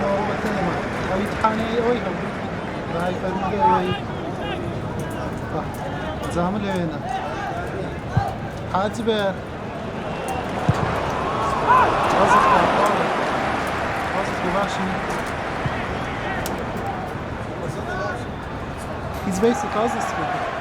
نوروبتنا أو يتحاني أوي هم راي فريق أوي زامل هنا حاج بير وظف باشي He's basic Aussie speaker.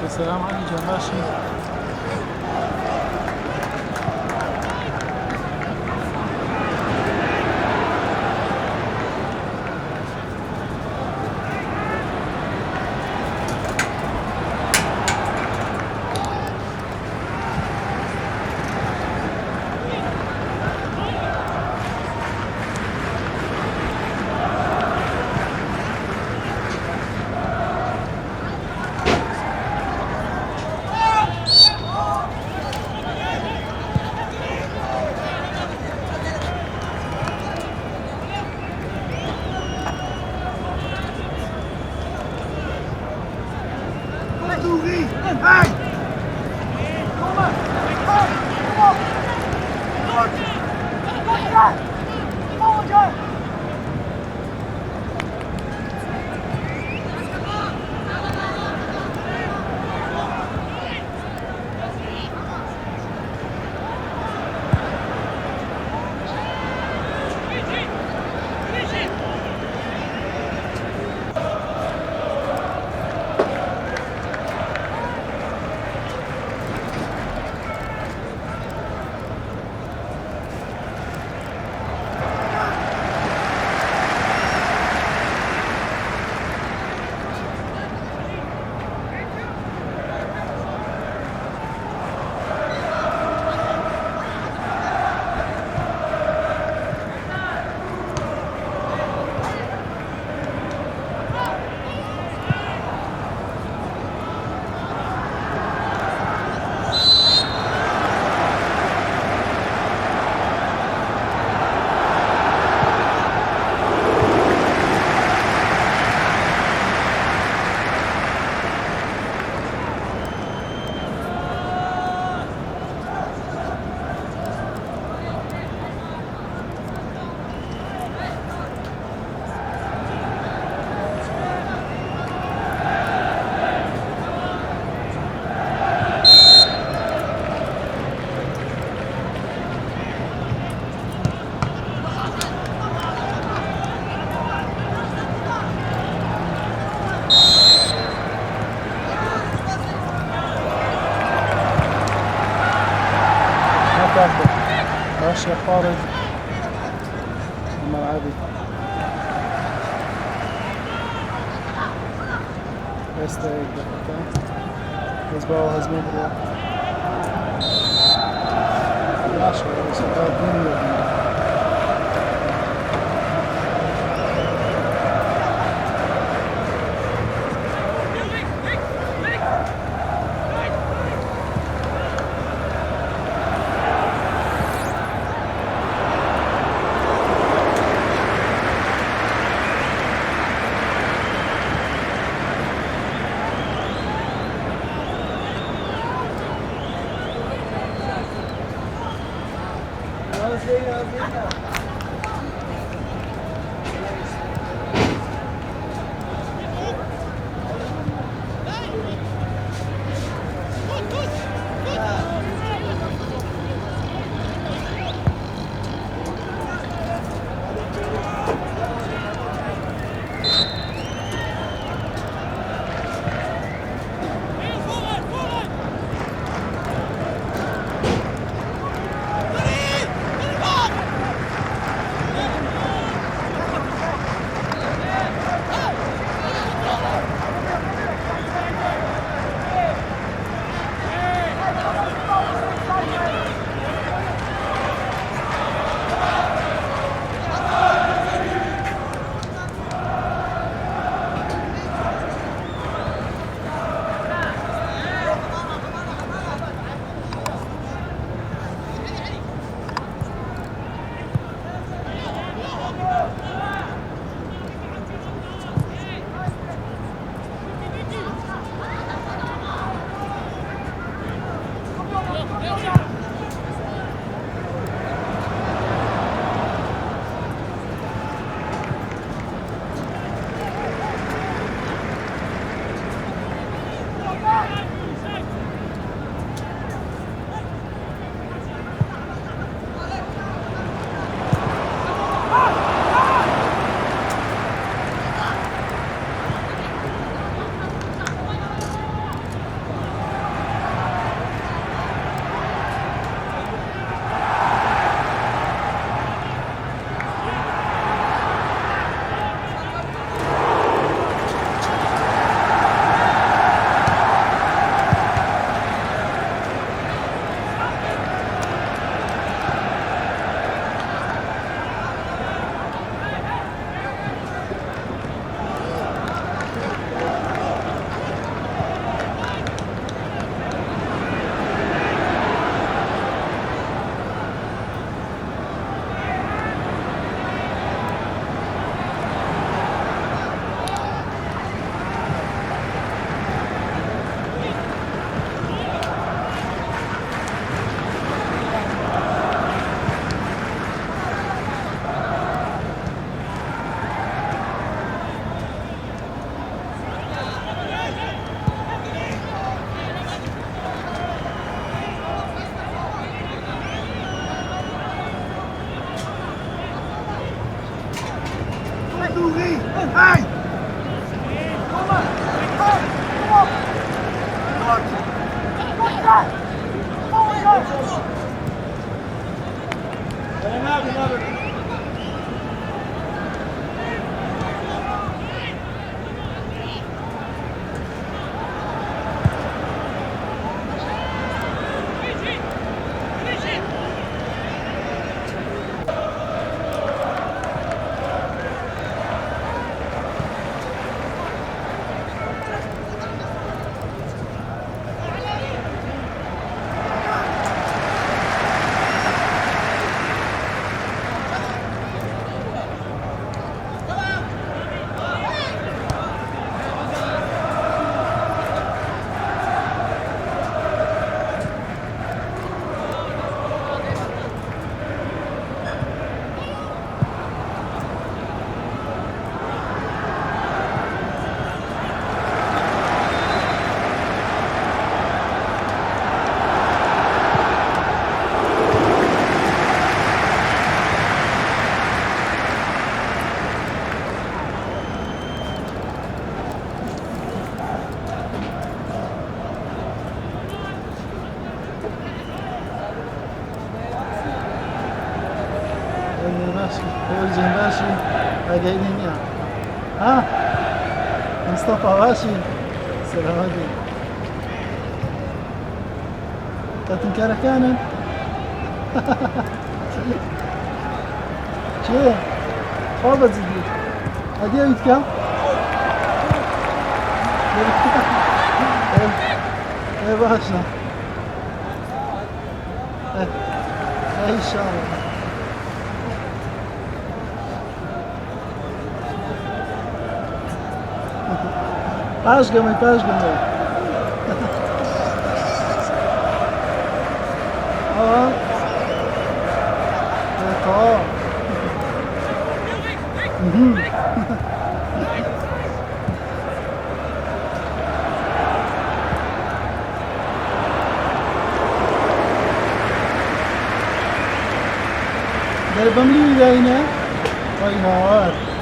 السلام عليكم ماشي. ماشي يا خالد الملعبي يستعيد دقيقة يسبقوا هزمين بالوقت ماشي سبعة دنيا ماشي زين ماشي قاعدين يا ها مصطفى ماشي السلام عليكم كابتن كان شو تفضل زيدي هدي يتكلم ايه باشا ان شاء الله Pásgame. Aa. Tamam. Garbam li yine. Vay var.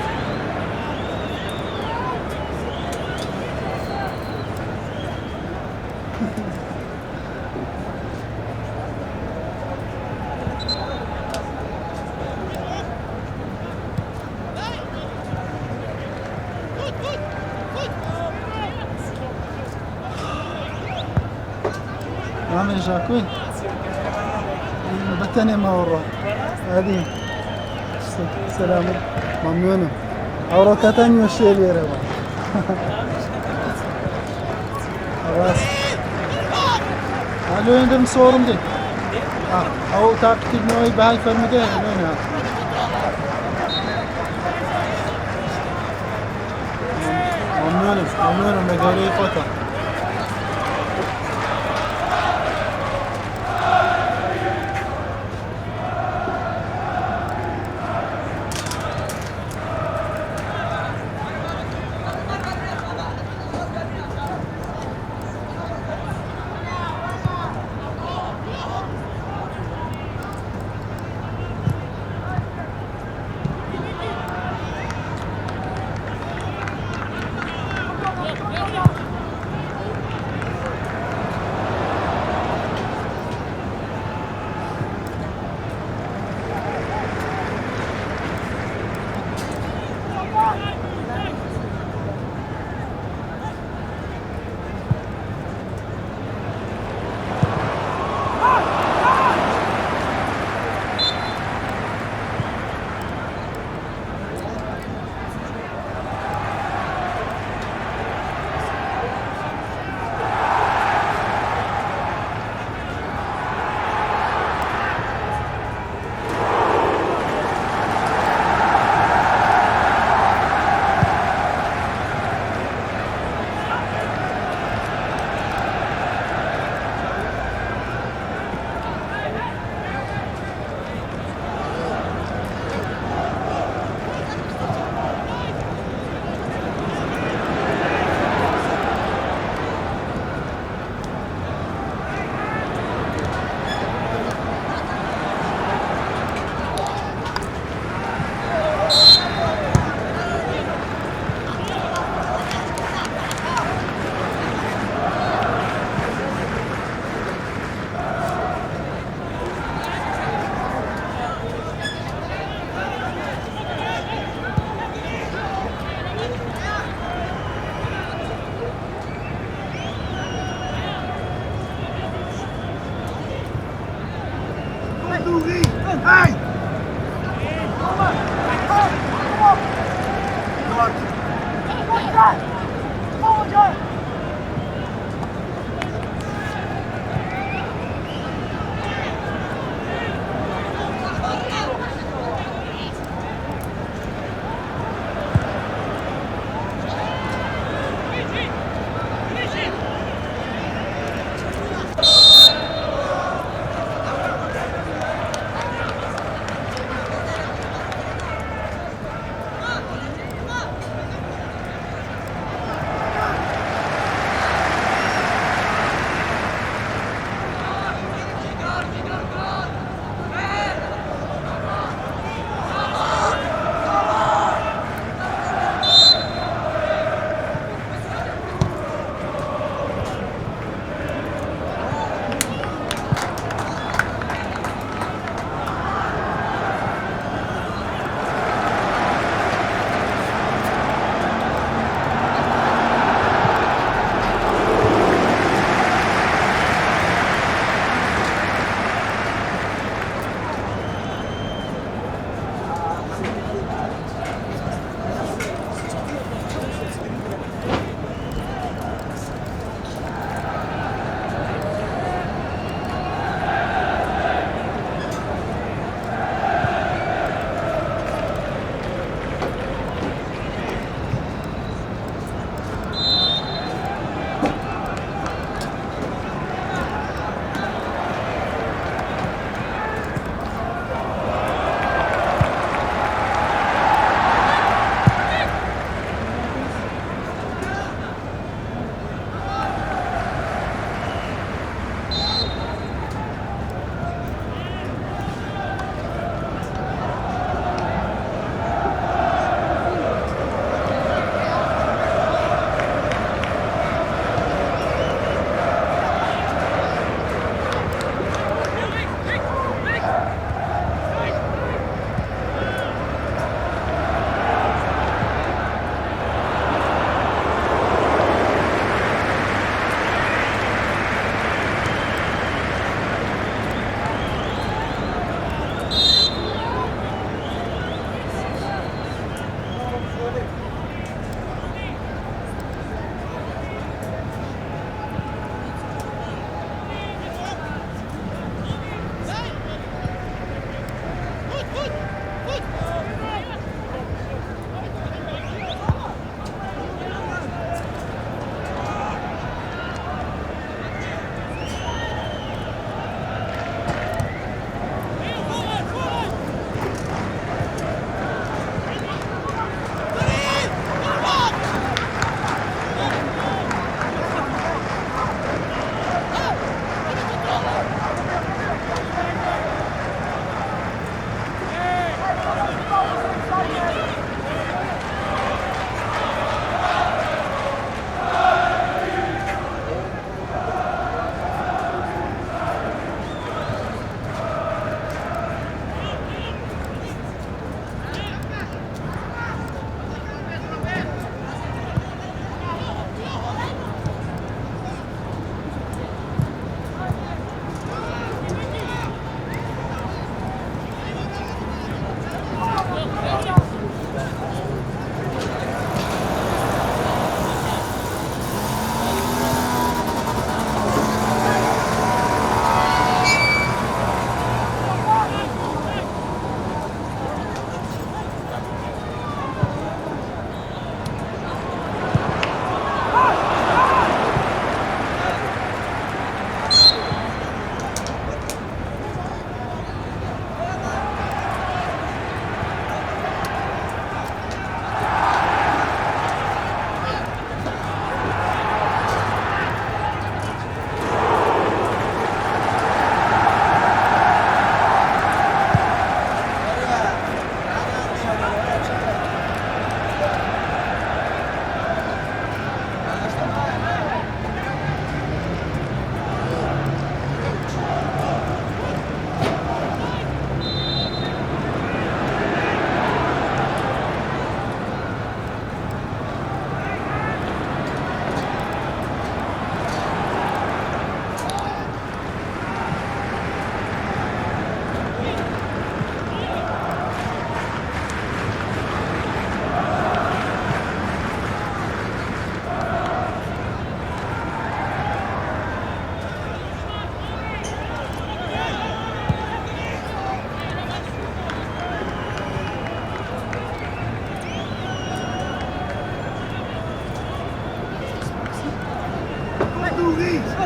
عامل جاكوين بتاني ما ورا هذه سلام ممنونة أورا كتاني وشيء لي ربع خلاص هلو عندهم صورهم دي أو تاكتب نوعي بهاي فرمده وينها ممنونة مقالي فتا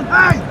Dai,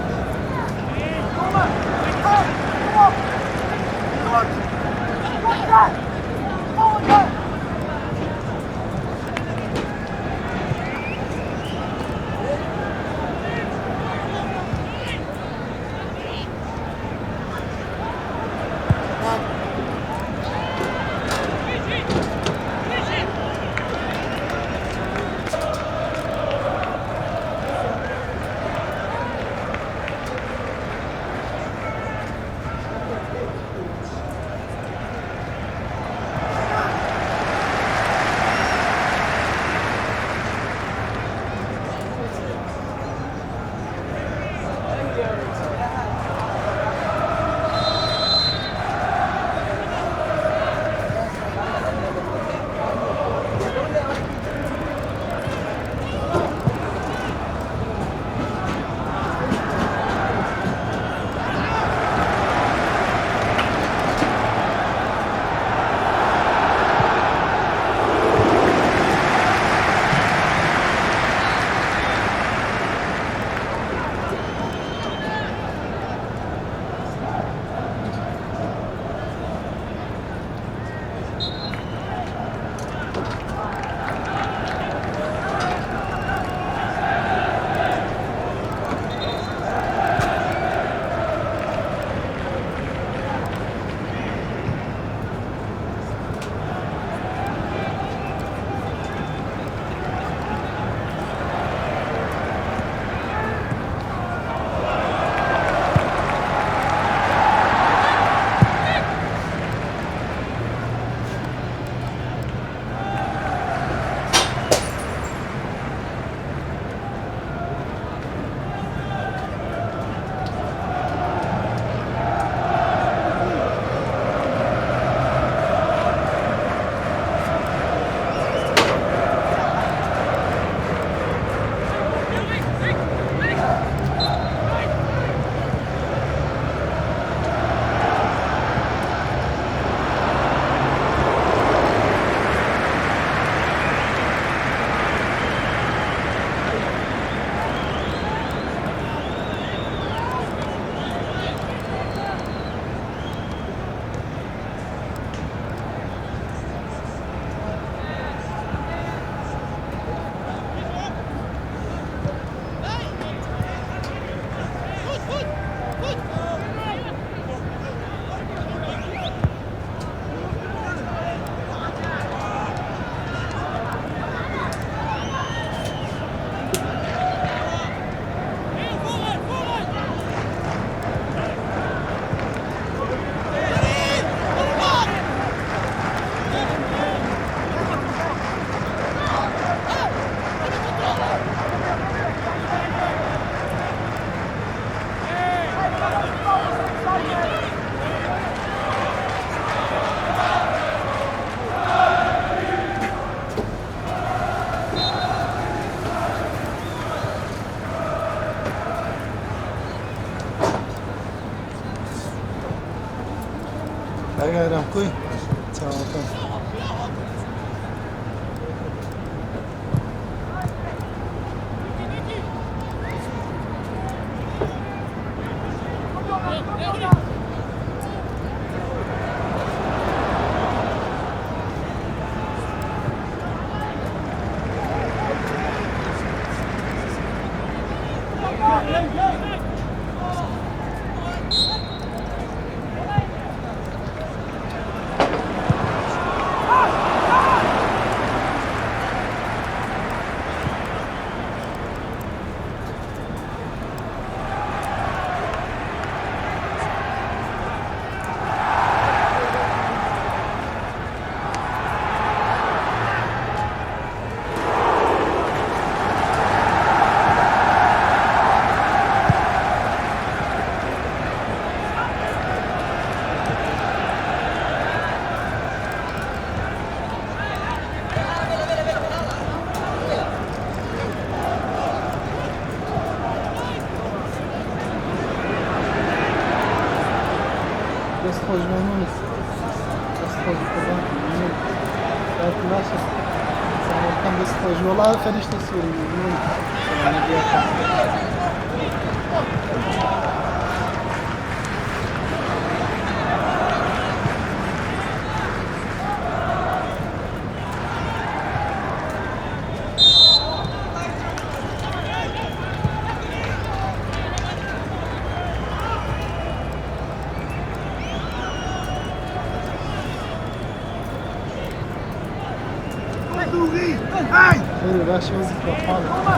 Ramkui. Ciao. Господи, Господи, Господи, Господи, Господи, Господи, Господи, Господи, بالستاج والله خليج تصوير يعني خير باش وظيفة حالة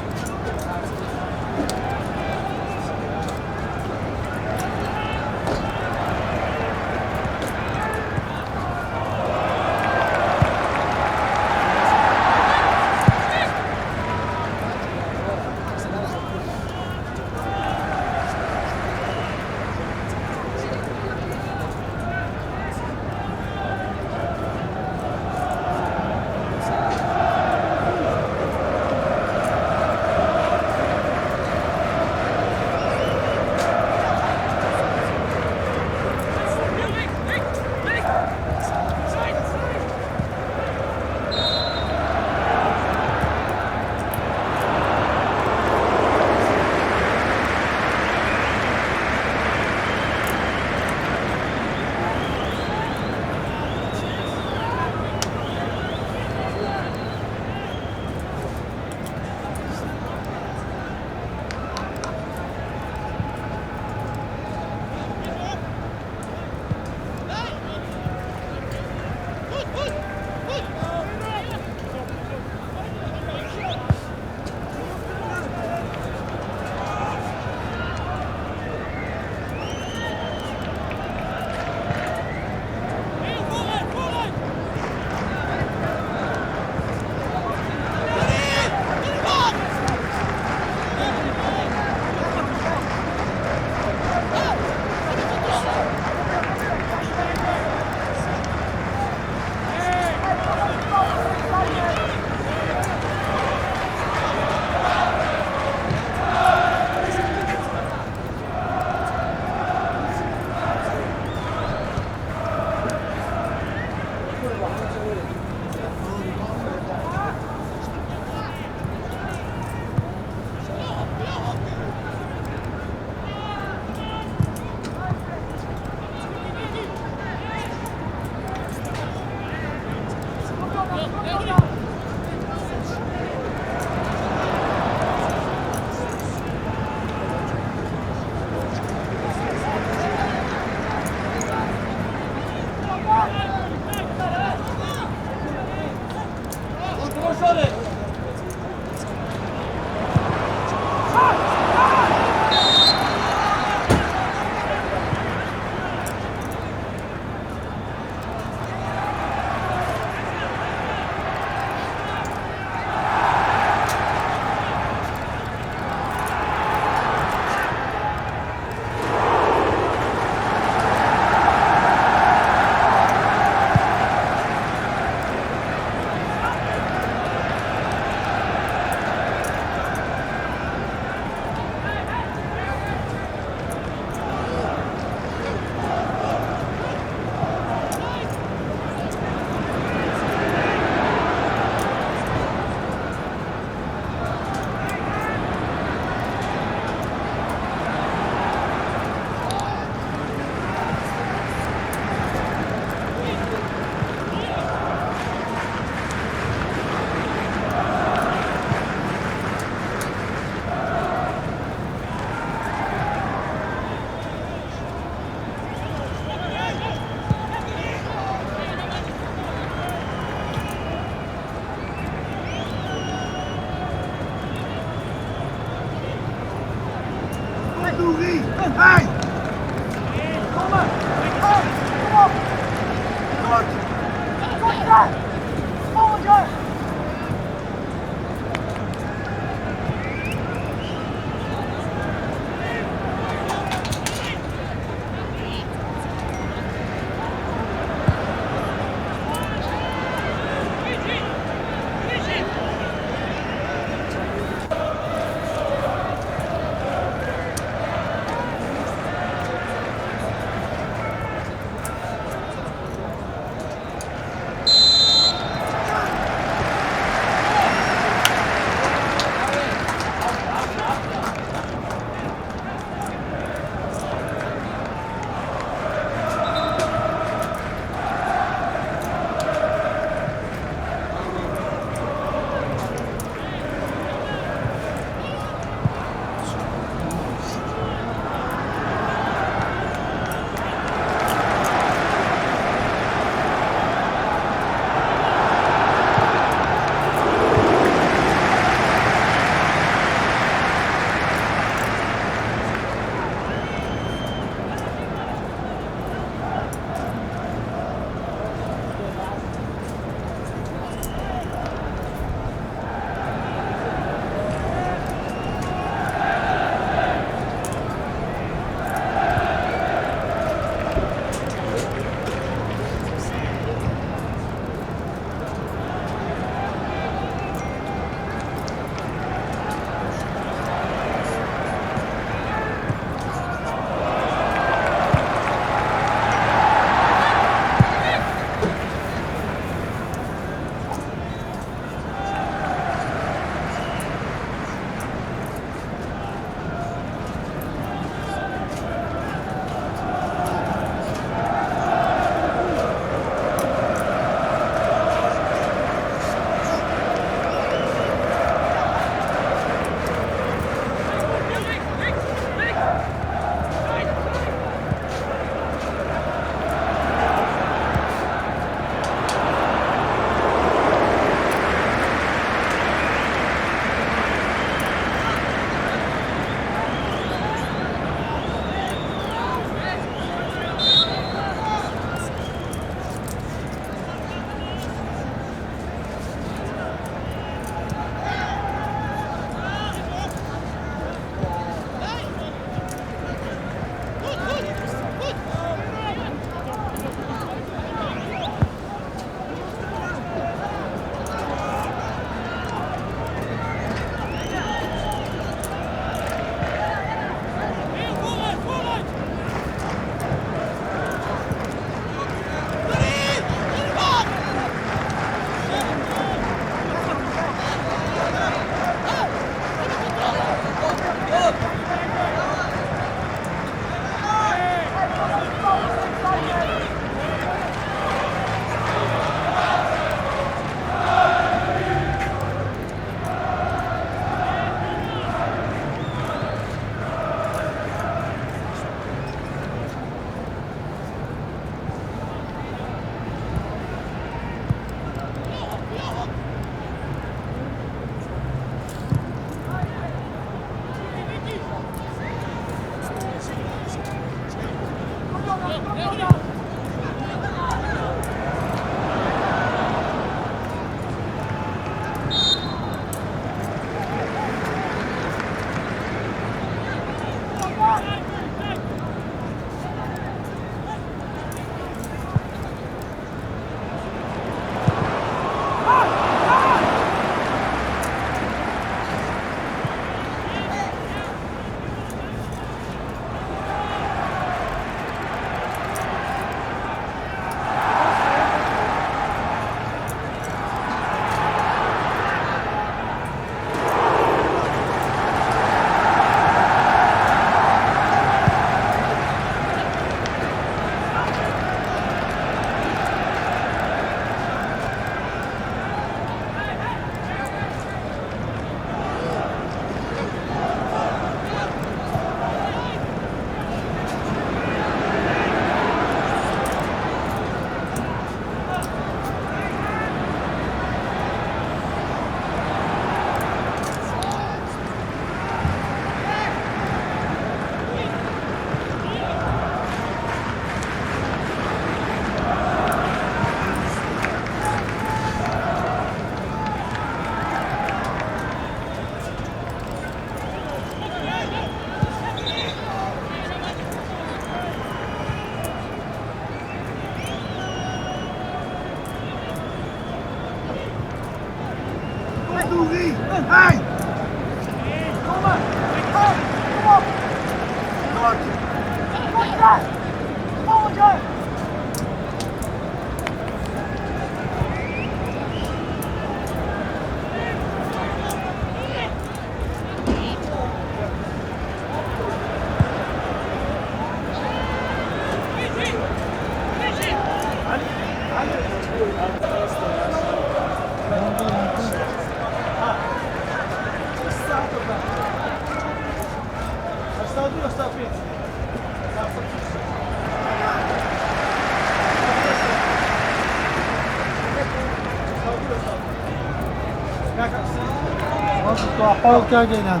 حال كاجينان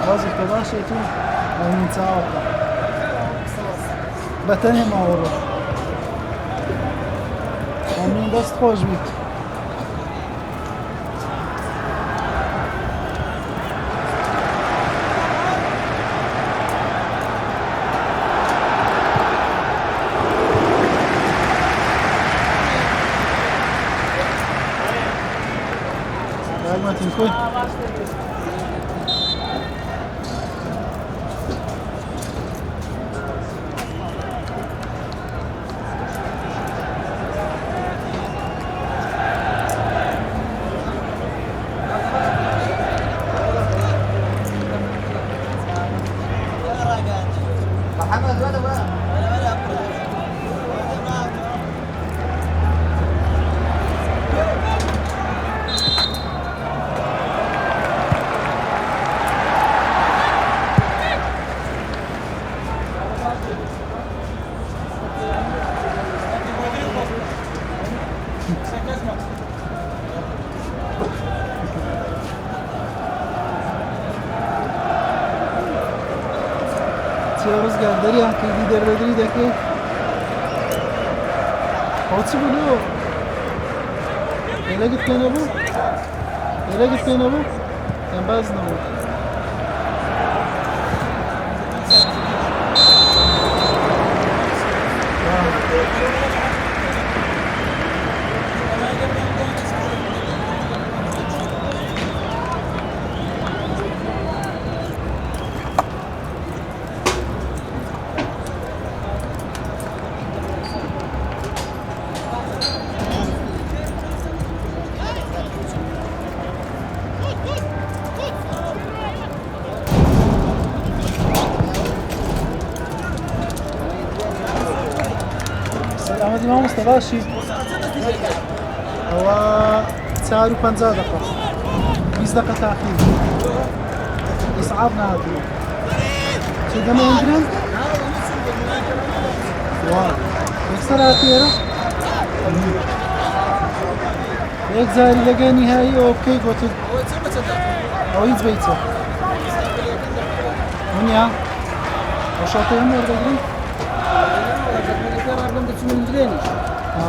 وظيفة باشيتو من تعاقب بتنهم أورو ومن دست خوش بيت Koy. Rüzgar derya ki liderleri de ki Hotsi buluyor. Nereye gittiğine bu? Nereye gittiğine bu? Sen bazına bu. سلامتی ما مصطفی هو 59 دقيقة 20 دقيقة تأخير يصعبنا هذا شو ده ما يندرن؟ واو يكسر هاتيرة هيك زاري لقى نهائي اوكي قلت او يزبيته ونيا وشاطئهم ورد قريب Ablam da tümün direğiniz. Ha.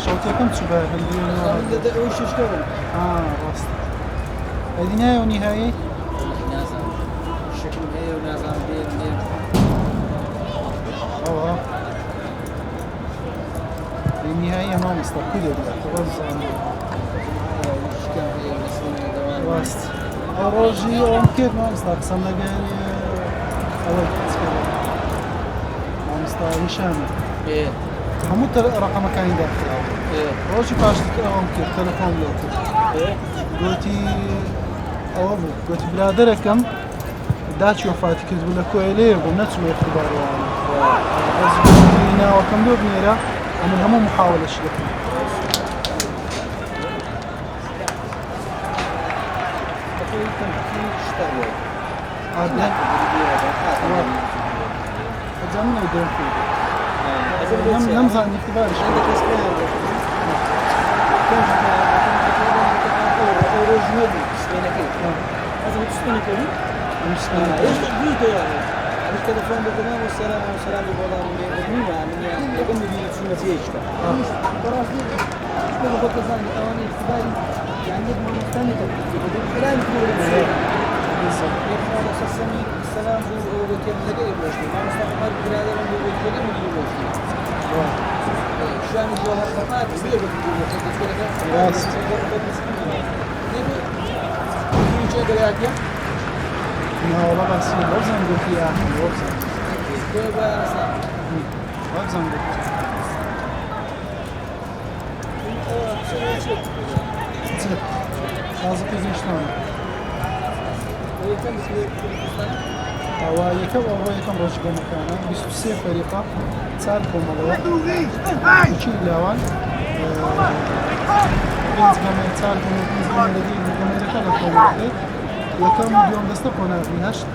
Şort yakın çubuğa bildiğin o. Ablam da o iş işlerim. Ha, rast. Edine o nihayet. Nazam. Şekil ne o nazam bir ne. Aa. النهاية ما مستقبلة توزع راست أروجي أم كيف ما مستقبل صنع يعني أول تسكيل ما مستقبل شامل إيه همو رقم كاين داخل إيه روجي باش أم كيف تلفون لوتي إيه قلتي أوابو قلت بلاد رقم داتش وفاتي كذب لك كويلي وبنفس ما يختبر يعني بس قلنا وكم دور ميرا ومن هم محاولة شلتنا هذا أجمعنا يدون فيه نمزع الاختبار التلفون بالتمام والسلام والسلام بالله من يعني يقوم بالنتيجة يشتغل. خلاص شنو بقول لك ثواني استقبال يعني ما مستني الكلام كله السلام هو كيف تلاقي ما مستقبل بلاد من هو كيف شو عم يجوا هالخطات بيجوا راست نه والله بس وابزن قلت يا أخي وابزن قلت لازم تزين شلون هو يكم رجع مكانه 23 فريقه تسالكم والله يجي لاوان بنز كما تسالكم بنز كما الذي كما كان يكم اليوم دستقنا في هشت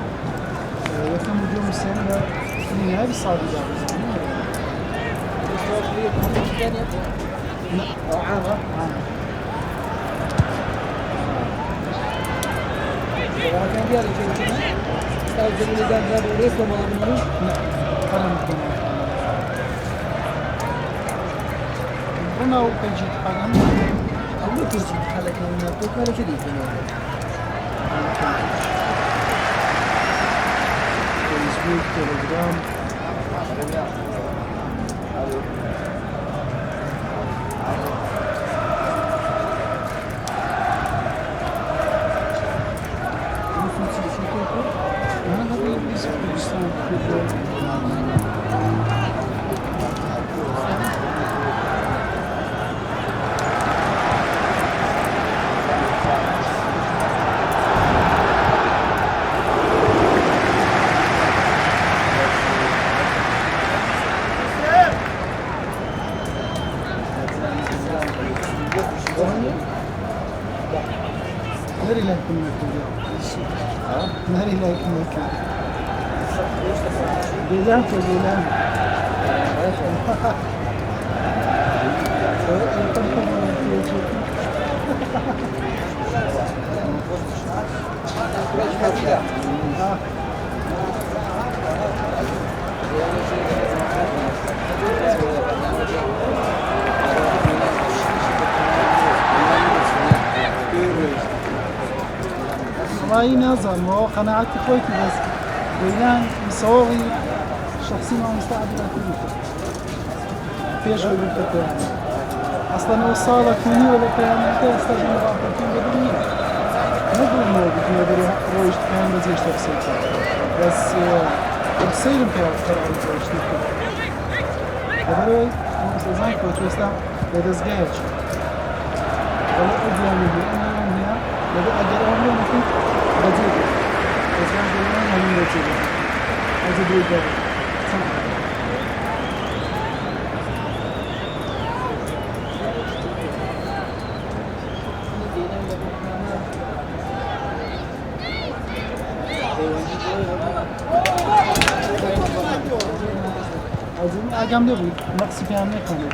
يكم اليوم السنه في نهايه الصعب لا عامه كان ديالي شيء كذا استاذ جميل قال جاب ريس وما منه لا قلم هنا وكيجي حاجه أول كيجي حالك من الدكتور شديد فيسبوك تليجرام ناري لا يكون مكان ناري لا يكون مكان بيلان فبيلان والله نظر هو قناعتي خويتي بس بيلان مصوري شخصي ما مستعد لا كلمته فيش أقول لك يعني أصلاً وصالك مني ولا كلام أنت استجمع بعض الكلام بدني نقول إنه بدنا نقول رويش كان بزيش تفسير بس بتصير مكان ترى رويش تفسير هذا مثل زين كوتش وسام بدزجاج ولا أدري من هنا لو أقدر أقول ممكن بديل بس أنا بقول ما من بديل أجدري بديل أظن أقام ده نقص في عمله كان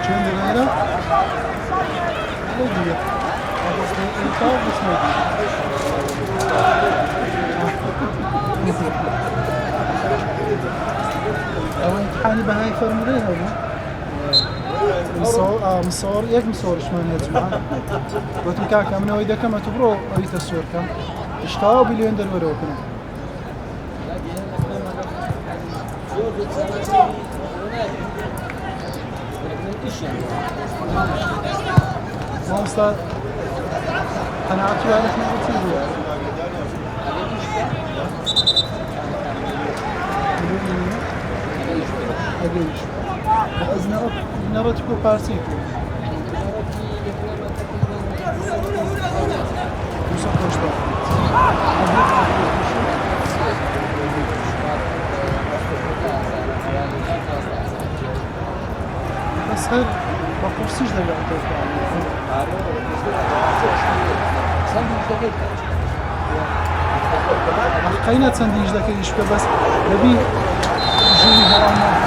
Чем динара? Логия. А после этого أو امتحاني بهاي فرمولين هذا مصور يك مصور شمان يا جماعة قلت لك كم نوي ده كم تبرو أي تصوير كم اشتاو بليون دولار وكنا ما أستاذ قناعتي على إحنا بتصير أجيش از نرى تكون بارسيكو وسقوش بس هل بقرسيش ده بعطيك حقينا سنديج ذاك يشبه بس نبي جيني هلا ما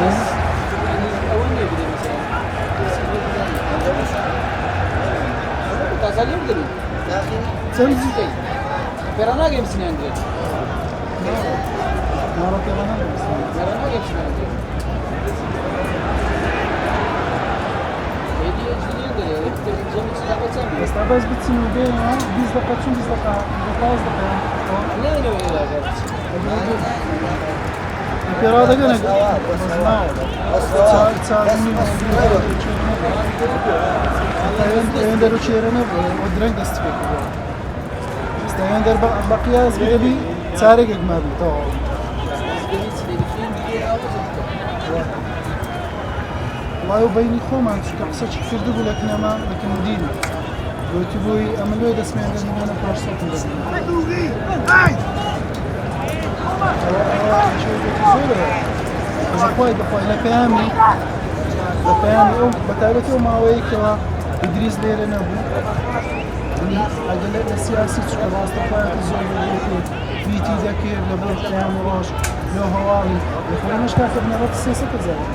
يعني أول ما يبدأ مثلا تصلي بدري سمزي Perana gemisini Andre. مرة كمان Perana gemisini Andre. Hediye ciddi Andre. Cem için yapacağım. بس تعباز بتسمي بين بيز دقة شو بيز دقة دقة دقة Ne öyle öyle البيرادة كنا بس ما تساعدني يندرو شيرنا ودرك دستفيك يندر بقياس بدبي سارق ما بي طبعا الله يبيني خوما انت كحسك كثير دبل لكن ما لكن مدينة قلت بوي أملوا يد اسمي عندنا هنا فرصة زخوي بخوي لفهمي أو بتعرفي ما ويكوا إدريس ليرة نبو يعني أجل السياسي تشكل واستقبال الزوج بيتي ذكر لبو كلام وراش لو هوالي يخوي مش كاتب نرد السياسة كزارة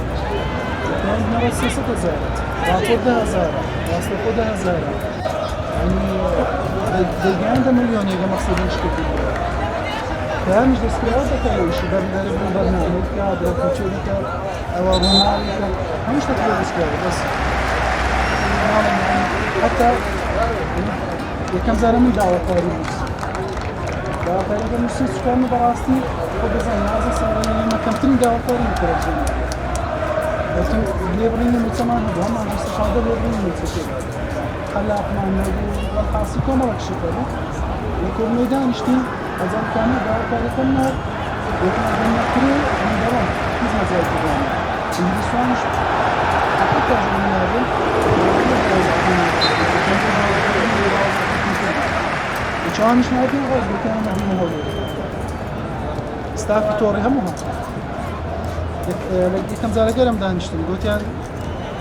كان نرد السياسة كزارة وعطودها زارة واستقودها زارة يعني دقيقان ده مليون يجا مقصدين شكل فهمش دستيرات كانوا الشباب اللي يلعبون برنامج كادر كوتشيكا او روماليكا مش تقدر دستيرات بس حتى كم زار من دعوة تاريخ دعوة تاريخ المسلم كان براستي وبزين هذا صار ما كم تري دعوة تاريخ كرجين بس اللي يبغين المجتمع هم عم يستفادوا يبغين المجتمع خلاق مع النبي والحاصل كم رك شكله يكون ميدان يشتي أذن كان دعوة تاريخ النار يكون عندنا كري من دوام كيف ما زال دوام الإنجليزيين حتى من النار وكان مش نادي غاز كان مدينة هولي ستاف توري همها لقيت كم زال قرم دانشتني قلت يعني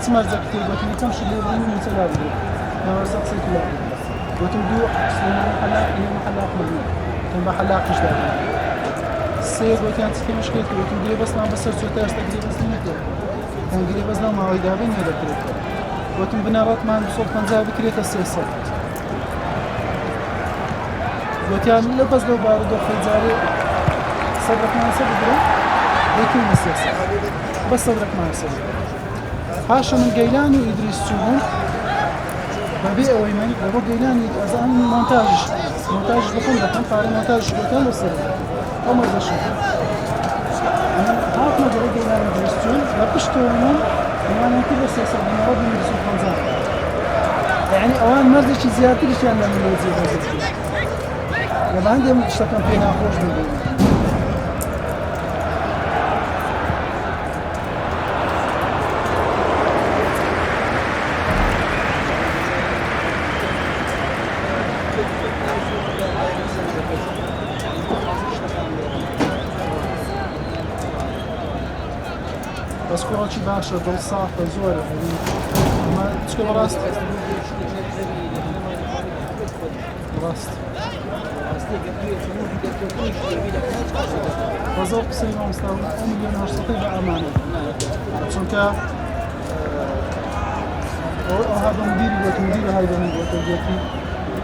تسمع زكتي قلت لي كم شيء اللي من سلام أنا رسقت كلا قلت بدو سلام محلاق إلى محلاق مدينة كان بحلاق مش داري السيد قلت يعني تسكي مشكلة قلت لي بس ما بس صرت أستقدر بس نكتة كان قلي بس ما هو يدابين هذا كريت قلت بنارات ما بصوت من زاب كريت السياسة قلت يعني لو بس لو بارد وخذ زاري صدرك ما يصير بدري لكن السياسة بس صدرك ما يصير هاشم الجيلاني وإدريس سوون ببيع ويمن وهو جيلاني أزان مونتاج بكون لكن فاري مونتاج بكون وصل أمر زشون هات ما جرى جيلاني إدريس سوون لبشتوا ويمن أنا كل السياسة من رب من رسول خنزان يعني أوان مرضي شيء زيادة ليش أنا من الوزير هذا لما عندي اشتكم فينا خوش من دون بس كل شيء باشا دول صاف زور يعني ما تشكل راست وزوق سيما مستوى مليون هرسطي بأمانة چونك هذا مديري قلت مدير هذا من قلت جيتي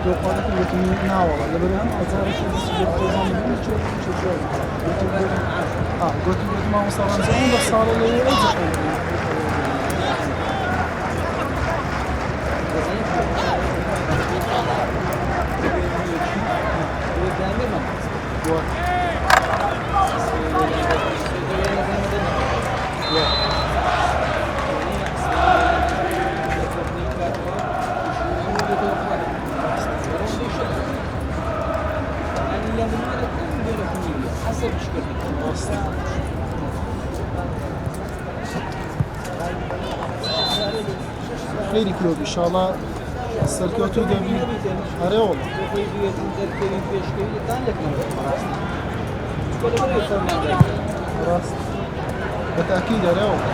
تو قادك قلت ناولا لبري هم أزار شيء بس قلت زمان قلت ما مستوى زمان بس صار لي أجح خیلی کلوب ان شاء الله سرکوتو دبی آره والله راست بالتأكيد آره والله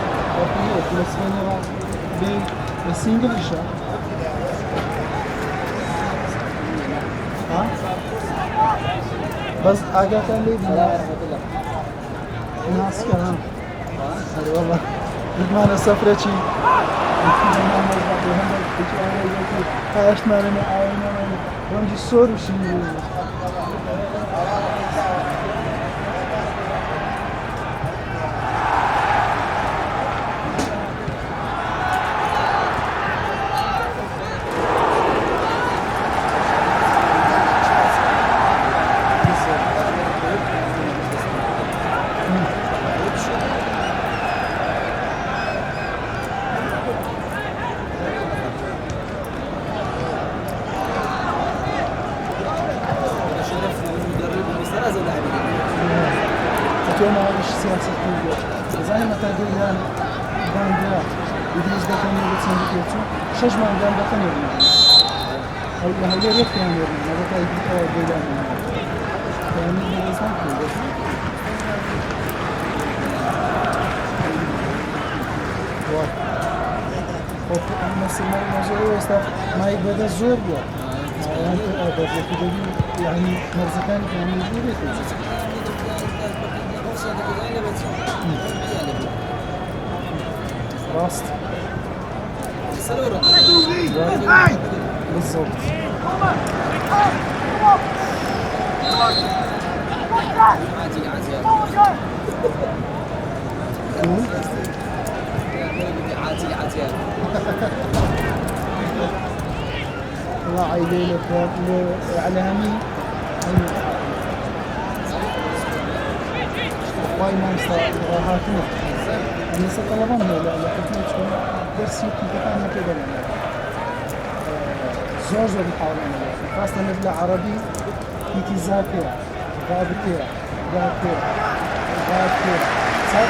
بس أنا بالسينجل إيش ها بس آجا كان لي ناس كلام هذا والله بمعنى سفرتي هاش معنى عاينا رمجي الصور وشي تتوما هذا السياسة كلها زي ما تقول يعني باندرا يدرس بكم يبتسم بكيتو شش ما عندهم بكم يبني أو هاي ريت يعني يبني ما بقى يبقى بيلان يعني يدرس ما كله مثل ما زور وسط ما يبدأ زور بوا يعني مرزقان كانوا يجوا راست بالضبط الله عيلي إعلامي واي ما هاتنا أنا سطلبان هلا لكن شو درسي كنت أنا كده زوج بالحالة خاصة مثل عربي كيتي ذاكرة ذاكرة صار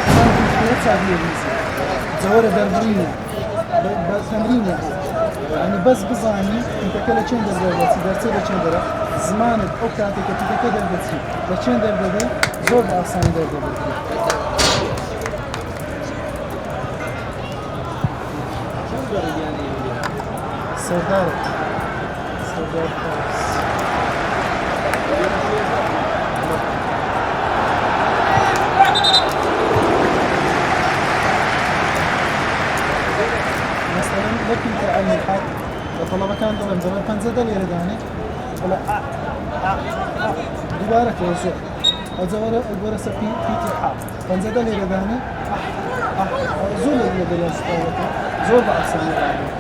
زورة دربينة تمرين يعني بس بزاني انت كلا چند درجة درسي لچند درجة زمانك او كاتك كده درجة لچند درجة زور بأسان درجة سردار فارس مثلا لكن تعلم الحق طلبة كان ضرب فانزدل يرداني ولا دوباره توزع أزور أقول سبي في تحا فانزدل يرداني زول اللي بدل زول بأحسن يعني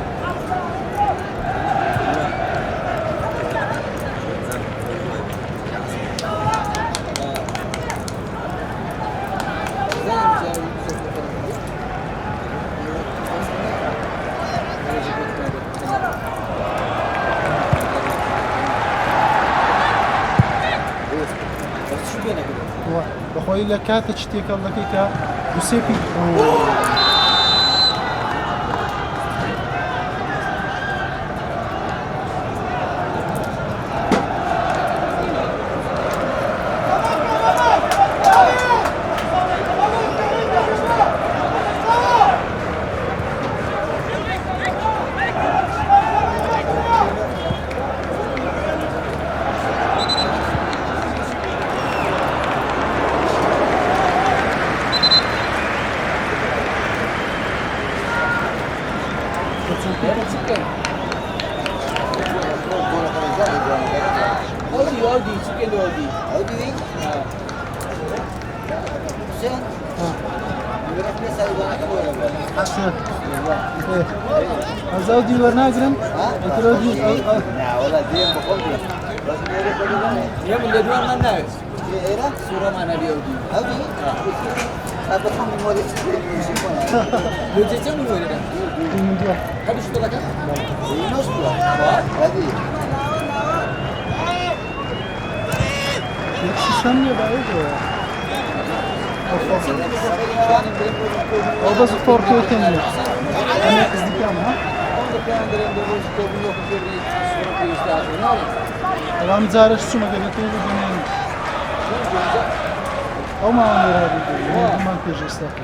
بخوي لك كاتش تيك الله كيكا وسيبي أزودي ورناقرن أترودي لا والله ديم بقولي بس ميري بدو يوم اللي دوام من ناس إيرا صورة معنا بيودي أبي هذا هم مولي لو جيتم من وين ده من جوا هذا شو تلاقي ينوس بوا هذه ششم يبعد أو بس فورتو تاني أنا قصدي كم ها الآن زارش شو ما قلت لي بدني أو ما أنا راضي ما تجي استاك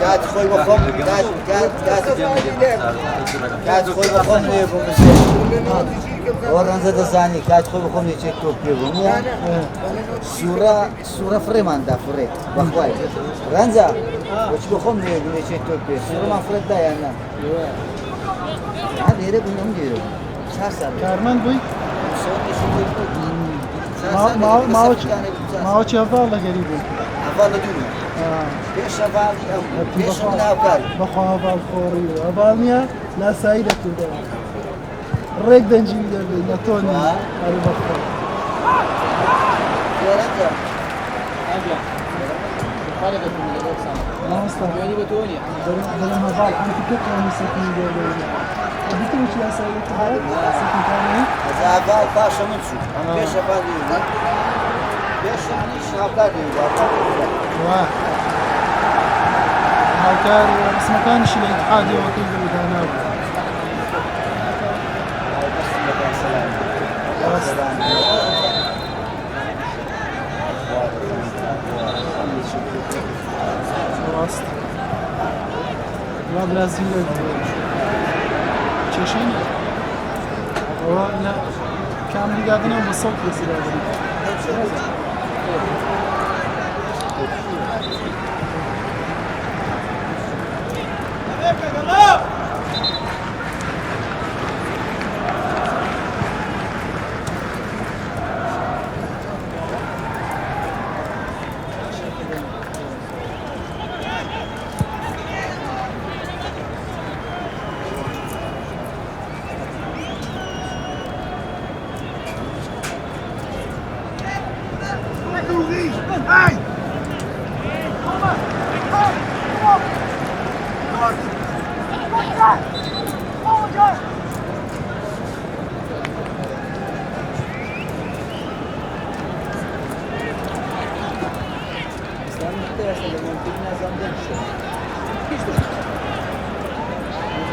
كات خوي بخم كات خوي بخم نيبو ورنزة دزاني كات خوي بخم نيجي توب بيبو ميا سورة فريمان دا فريد بخواي رنزة وش بخم نيبو نيجي توب بيبو سورة ما فريد دا يعني هذا هرب منهم ديرو شهر سال کارمند بووی ماوە چێڤال لە گەری بوو أفضل دوني بيش أفضل أو بيش من أوكار بەخوا هەڤال خۆڕی و هەڤال نییە لاسایی دەکردەوە ڕێک دەنجی دەبێت لە تۆ نیە هەری بەخۆ يا رجال مامۆستا دەڵێم هەڤال ئەمتی کەکانی سەکنی دەبێت بیتە وچ لاسایی دەکردەوە سەکن کارەی هذا أفضل باشا من شو أم بيش أفضل دوني بيش يعني شهر دوني واه هاوکار ڕسمەکانیشی لە ئیتحادیەوە کردبوو دانابوو ڕاست وا برازیل چێشین ئەوە لە کام لیگادنەوە بە سەڵ پێسیدادن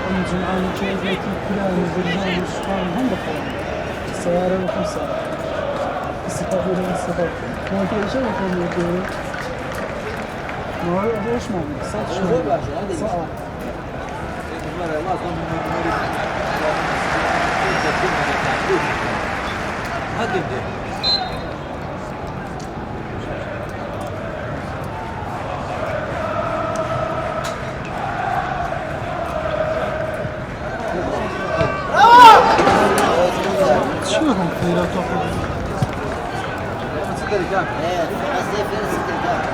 ئەم جمعانی کێزێکی کرانی بەرژان و سوپان هەم بخۆن سیارە و خەم ساعت استفاده من استفاده مونتاژ می‌کنی که ما روش می‌کنیم ساعت ساعت شو هم خيرات تاخذ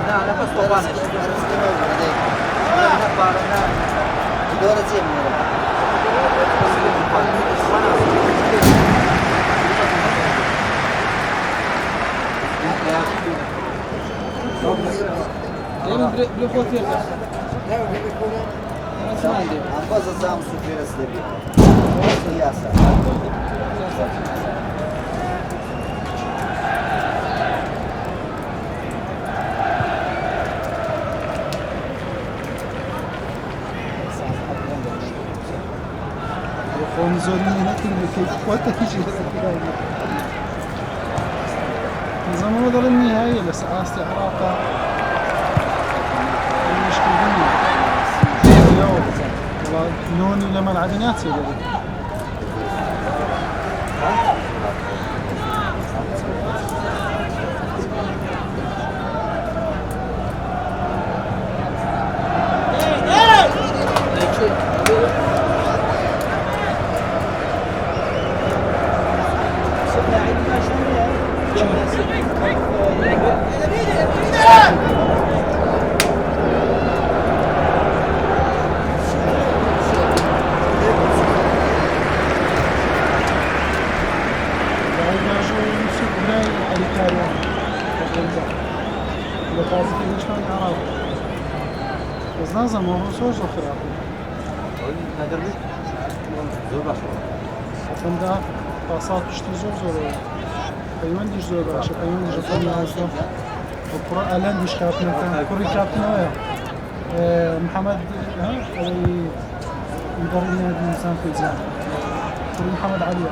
لا لا بس طبعا دورة زي Ambas am suferă să devii. O să iasă. خونزوری نکنیم که خودت هیچی نکنیم. زمان دل النهاية بس عاستي عراقة المشكلة دنيا اليوم والله نوني لما العدنات سيدي لازم هو صوص خراب. هذا اللي زور باش. أفهم ده باصات تشتي زور. أيوان ديش زور باش. أيوان ديش فما هذا. وقرأ ألان ديش كابتن كان كوري كابتن ويا. محمد ها اللي يدرب النادي الإنسان في الزمان. كوري محمد علي.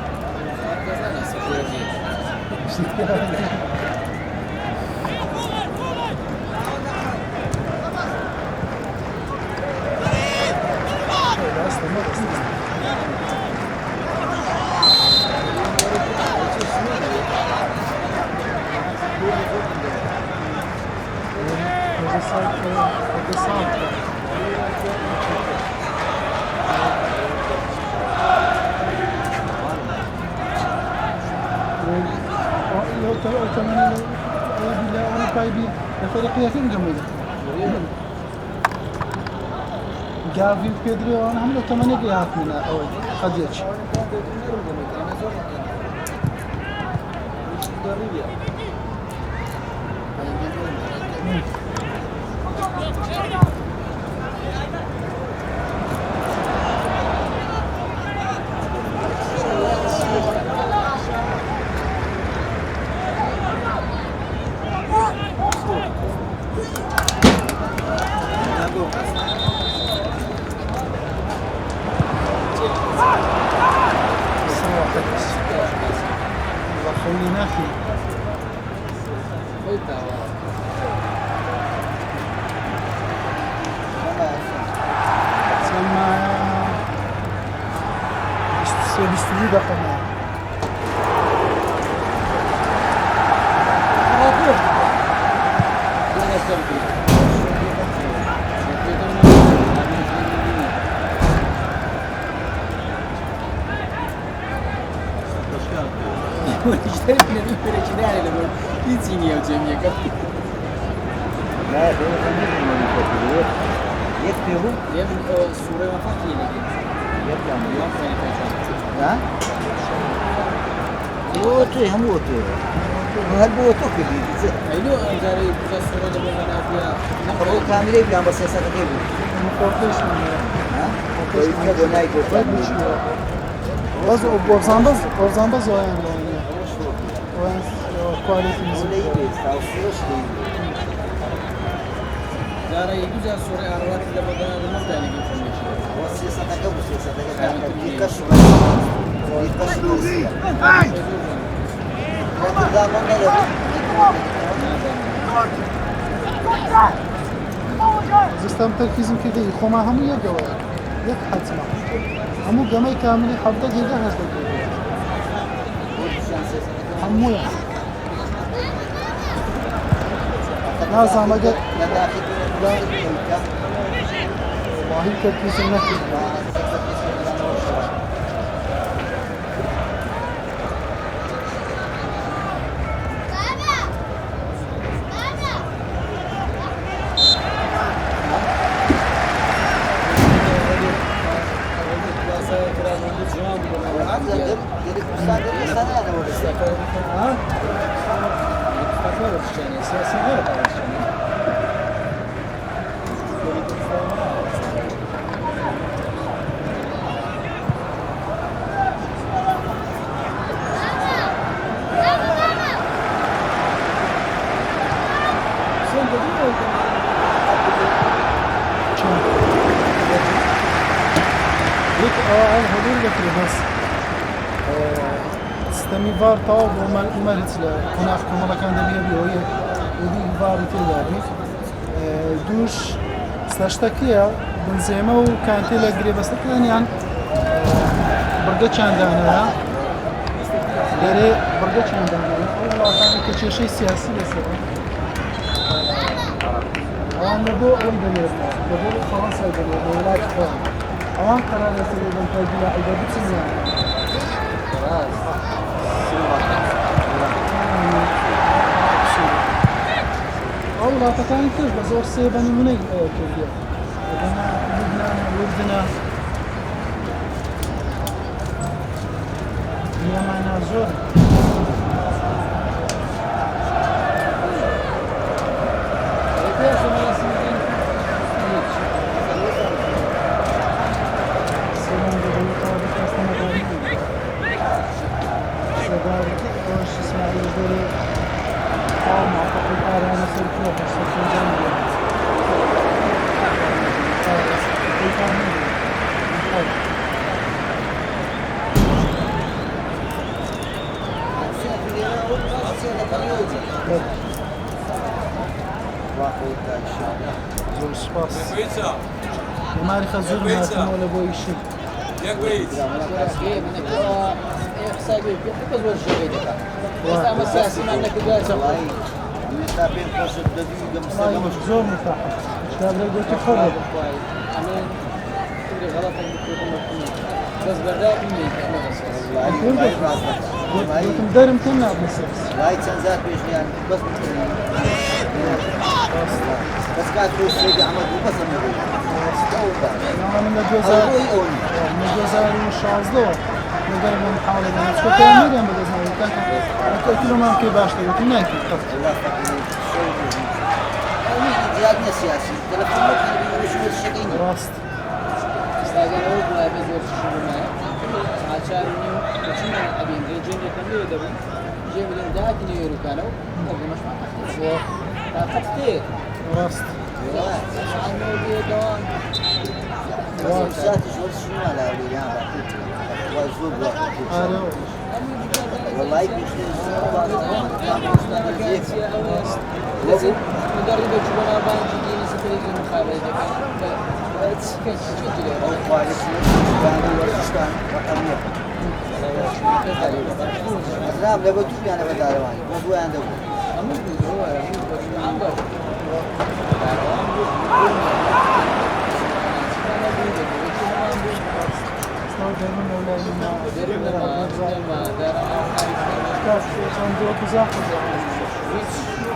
Gavi Pedro أنا هم لو تمانية جهات من أول خديتش. خلينا في سمع بيستوي دقنا Müşteri planı sürecinde yani de böyle hiç iyi yapacağım ya. لا هو كان يكفي هو Yemin o sure vefat yine gitti. يطلع من Yok yani kaçan. ها بوتو هم بوتو وهالبوتو كبير Aylo amcari güzel sure de böyle yapıyor. هو كامل يبلع بس يسافر كيف مخوفش من ها ويبقى بناي كوفا بس وبزنبز وين وين كواليتي مسؤولية بيت توصيلش ليه Yani güzel sure arvat ile böyle adamız da yani information. وسياسة تجاوب سياسة تجاوب يكش يكش لكن ذا ما نلعب زستم تركيزم كده يخوما هم يجوا يك حتما همو جماعي كاملي حفظة جيجا هسه همو يعني نازع ما جت والله تركيز النحو هذول لك بس استمي فار طاوب ومرت هناك كما كان دبي وهي ودي فار تلعبي دوش ساشتكيا بنزيما وكانت له قريب بس كان يعني برقة شاندانا دري برقة شاندانا والله كان كل شيء سياسي بس أنا بدو أول دليل بدو فرنسا دليل ولا تفهم أوان قرار يصير من تجيء إذا بتسمع والله فكان كيف بس أرسل بني مني كذي أنا لبنان هي معنا زور Zor spas. ماري خزور ما تمو ولا بو يشي حسابي بس ورش بيتك بس أما السياسي ما أنك جالس من تابين فرصة دقيقة والله مستقبل مش زور متاحة اشتغل قلت تخرب أنا تقولي غلط بس برداء مني أنا بس قلت مدرم كنا بس لا يتسنزات بيش يعني بس بس قاعد في السيدي عمد بس النبي أنا من الجزائر من الجزائر والشازدور نقدر نحاول أن نسكت كاميرا بالجزائر كل ما كي باش تقول ما كي زيادة سياسي تلفون ممكن يشوف الشقين راست استاجر أول ما بزور شو ما عشان وشنا أبين رجينا كمية دبي جيب لهم ده كنيرو كانوا قبل مش معك تفتير راست عن موضوع دوام بس ساعات شغل شنو على الرياضة وزوج أريو والله بيجي لازم مدرب يجيبنا بانجي ديني سكريزون مخابرة نعم لو تشوف يعني بداروان مو عنده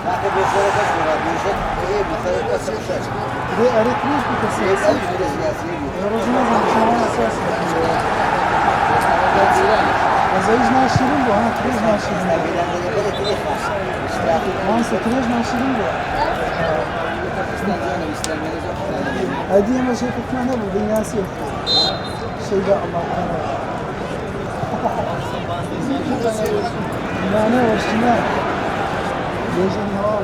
ناخذ بصورة كسرة بيشد إيه بطريقة سكشة أريتريش بكسيس رجنا زمان أساس زيج ناشرين بو ها تريج ناشرين بو وانسى تريج ناشرين بو هذه ما شايفتنا نبو دي ناسي شيء ده الله لا أنا وشنا ليش النهار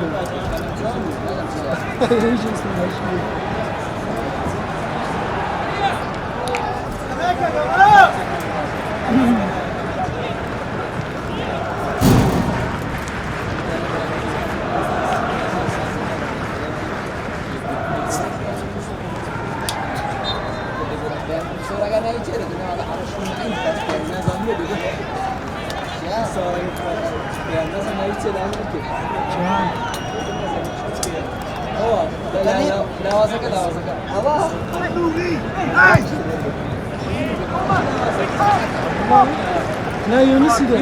ليش اسمه مشهور لا يونس ده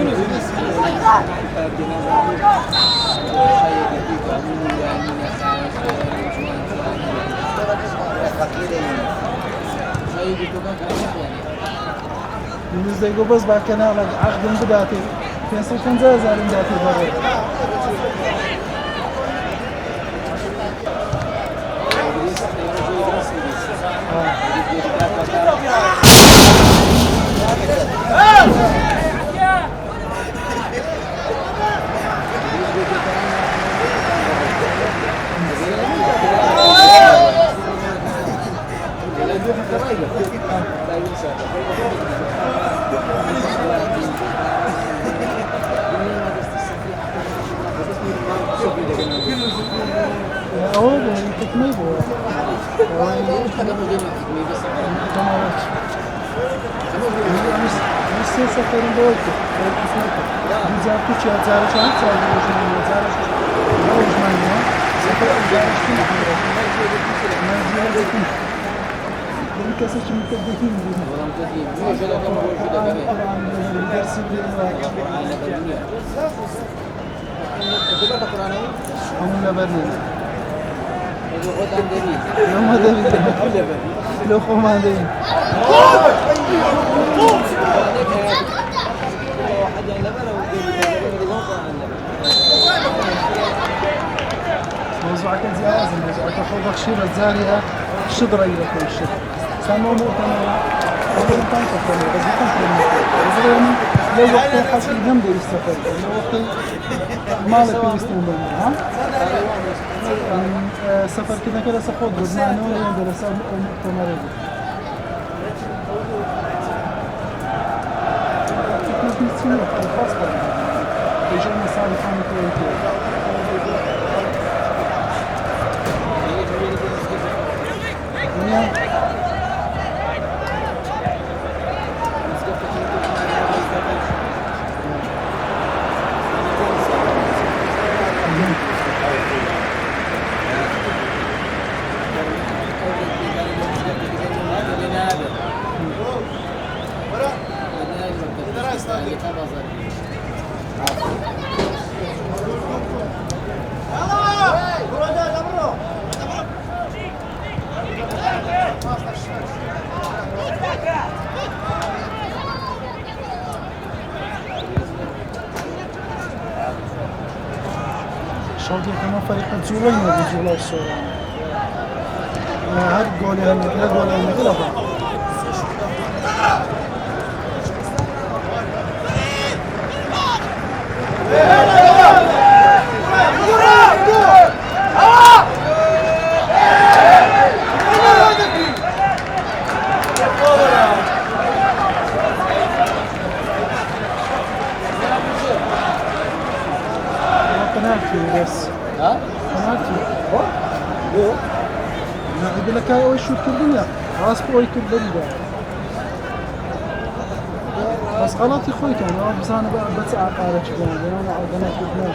يونس ده يقول بس بعد كنا عقد بداتي كان كان زازار بداتي برا أول تكمل Você só quer um doido, dizer que tinha zero chance, hoje não zero hoje manhã, você quer zero mas não daqui. Ele quer assistir muito daqui. Vamos levar nele. Não manda vídeo. Não comanda aí. موضوعك زيادة موضوعك فوق شيرة زارية شدرة إلى كل شيء سامو مؤتمر أول كان تفهم بس كان تفهم لو وقت حصل جنب يستفاد لو وقت مالك يستعمل ها سفر كذا كذا سخوض بزمانه درس مؤتمر تكنيك الخاصة يجي مثال ثاني كويس Yeah. شوطي كمان فريق زولين وزولا الصورة هاد جولي هالمثل جولي هالمثل بنالتي بس ها؟ بنالتي بو؟ يقول لك هاي اول شوط كردنا راس بوي كردنا بس غلط يا اخوي كان بس انا بس على شغلان انا عندنا كردنا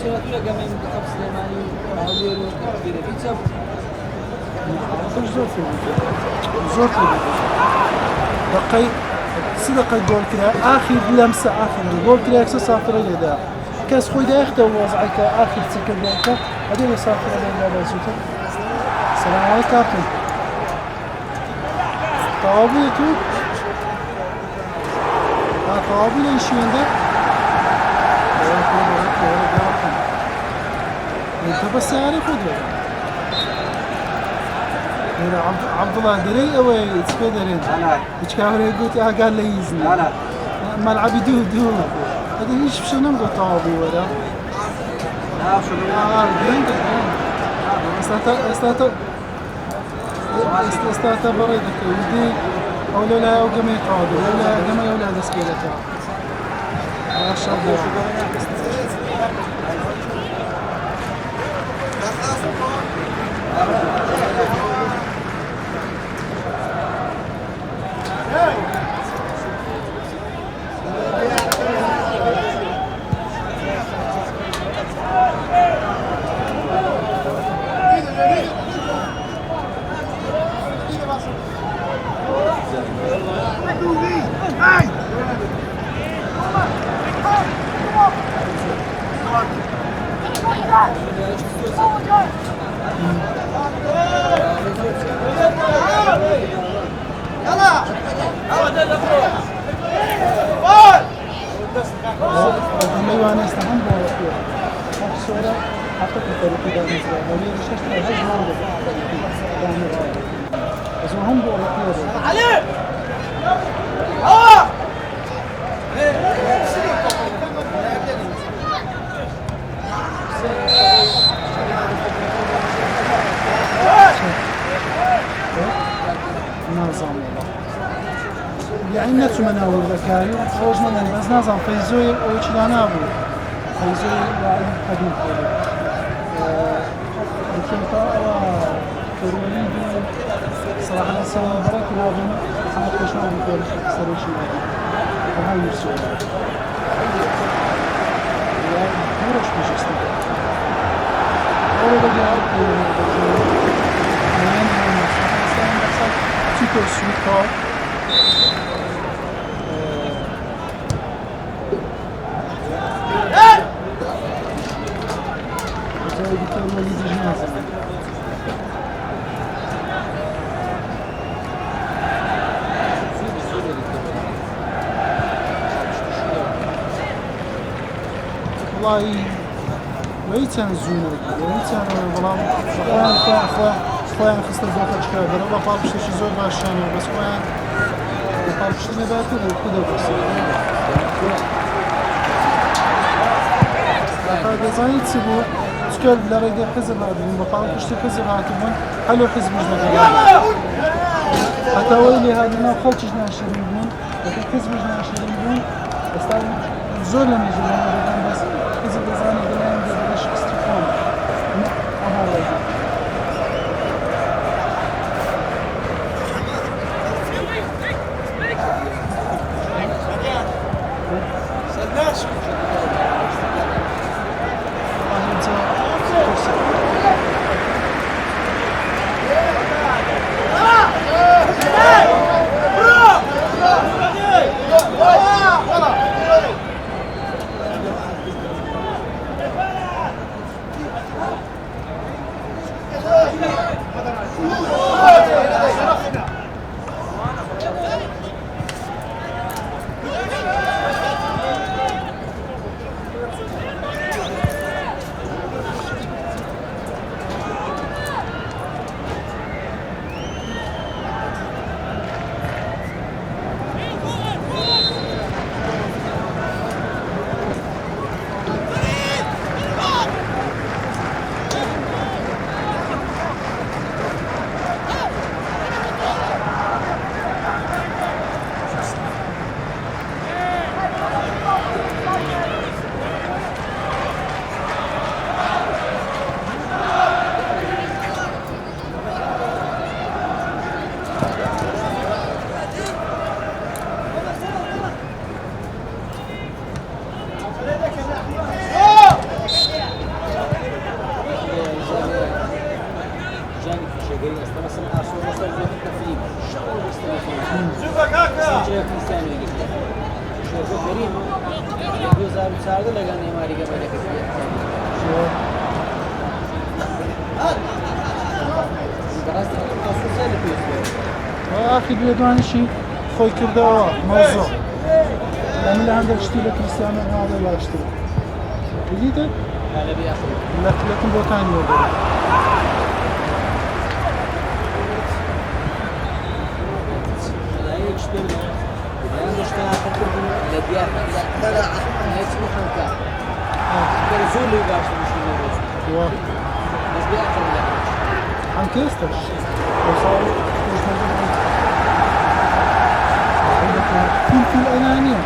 سيرتنا كمان منتخب سليماني وعويل وكبيرة بيتسب خوش زور في دقي صدق الجول كده اخر لمسه اخر الجول كده يكسر صافر لدا كاس خوي ده يختار وضعك اخر سكر جولك هذول صافر لدا بازوته السلام عليكم كابتن طابيتو طابي ليش عندك انت بس عارف ولا عبد الله دري او تسفدرين انا ايش كان يقول قال لي يزني انا ملعب دو هذا ايش شو نمضي طابي ولا لا شو دين استاتا بريدك ودي او لا او جميع قاضي ولا جميع اولاد سكيلته ما شاء الله ايوه استهم بو الصوره حطيت الفريق ده مثلا هذه شاشة هجمة عندك بس هم بو علي نظام يعني نفس مناول ذكاري روج من بس نظام فيزوي او تشلانا ابو فيزوي لاعب قديم بكيتا كوروني صراحه السنه برك لازم محمد كشمار يقول سريش وهاي السؤال يا كورش مش استنى اول super sweet card. زي بتقول وليد جنازة. والله ويتان زونر ويتان والله خوان خست الزوفة شكرا والله طالب شي زور باشانه بس خوان طالب شي نباتو وكذا بس هذا زين تسيبو سكول بلا ريدي حزب هذا المطالب كشتي حزب هاتبون حلو حزب جنا حتى ويلي هذا ما خلتش ناشرين بون لكن حزب ناشرين بون بس زور لما يجوا بس حزب زاني بلا يمدي بلاش استقامة هذا آخر بێدوانشی خۆی کردەوە مەوزۆ ئەمە لە هەندێک شتی لە کریستیانە هەڵێ باشتر دیدە لەکم بۆتانی وەرگەڕێت عن كيستش وصار في الأنانية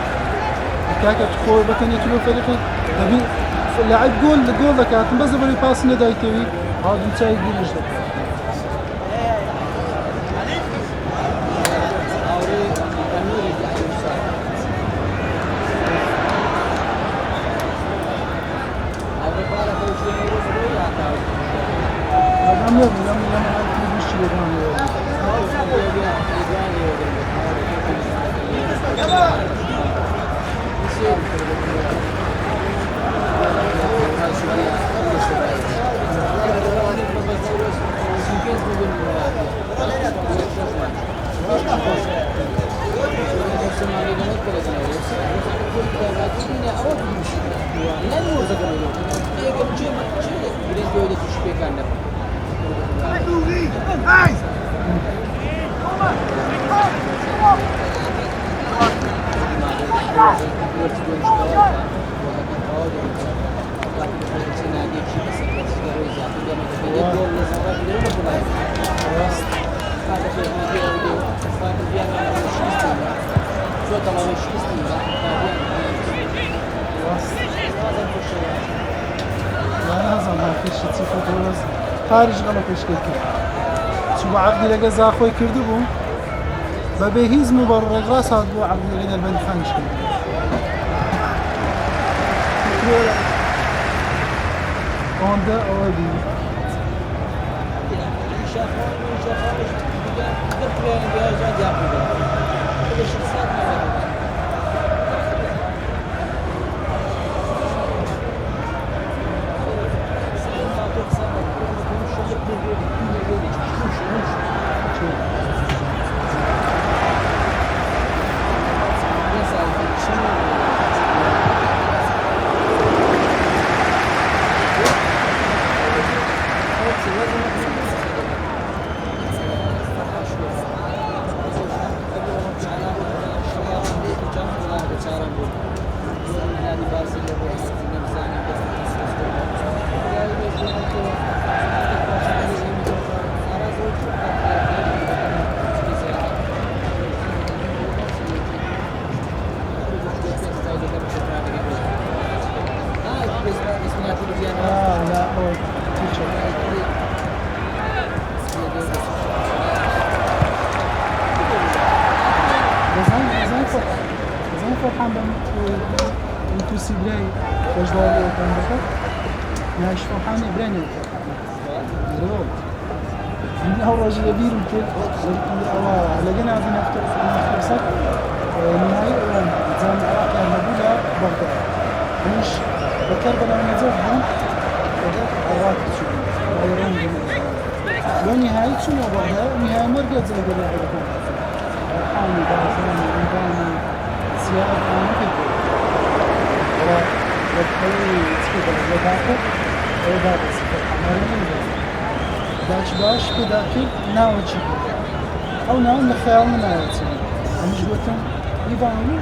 كاكا تخوي بكن يكلو فريقي تبي لاعب جول لك كاتم بس بري باس نداي تبي هذا متاعي يجيش خارج غلط اشتكي شو عقدي لقى زاخوي كردبو ببيهيز مبرر راس هاد بو عقدي لقى البند خانش هوندا اودي رجل كبير مثل لقينا في نفسك نهاية جامعة المدينة بغداد مش بكربلاء ونزلهم الراتب شو غيرهم لو نهاية شو بغداد نهاية مرقد زي ما يقولون حامي دافعني عندنا سيارة كانت ولا تخلي تسكت الزباطة ولا تسكت باش بداخل ناوتشي او ناو نخيال ناوتشي انا جوتهم يبانو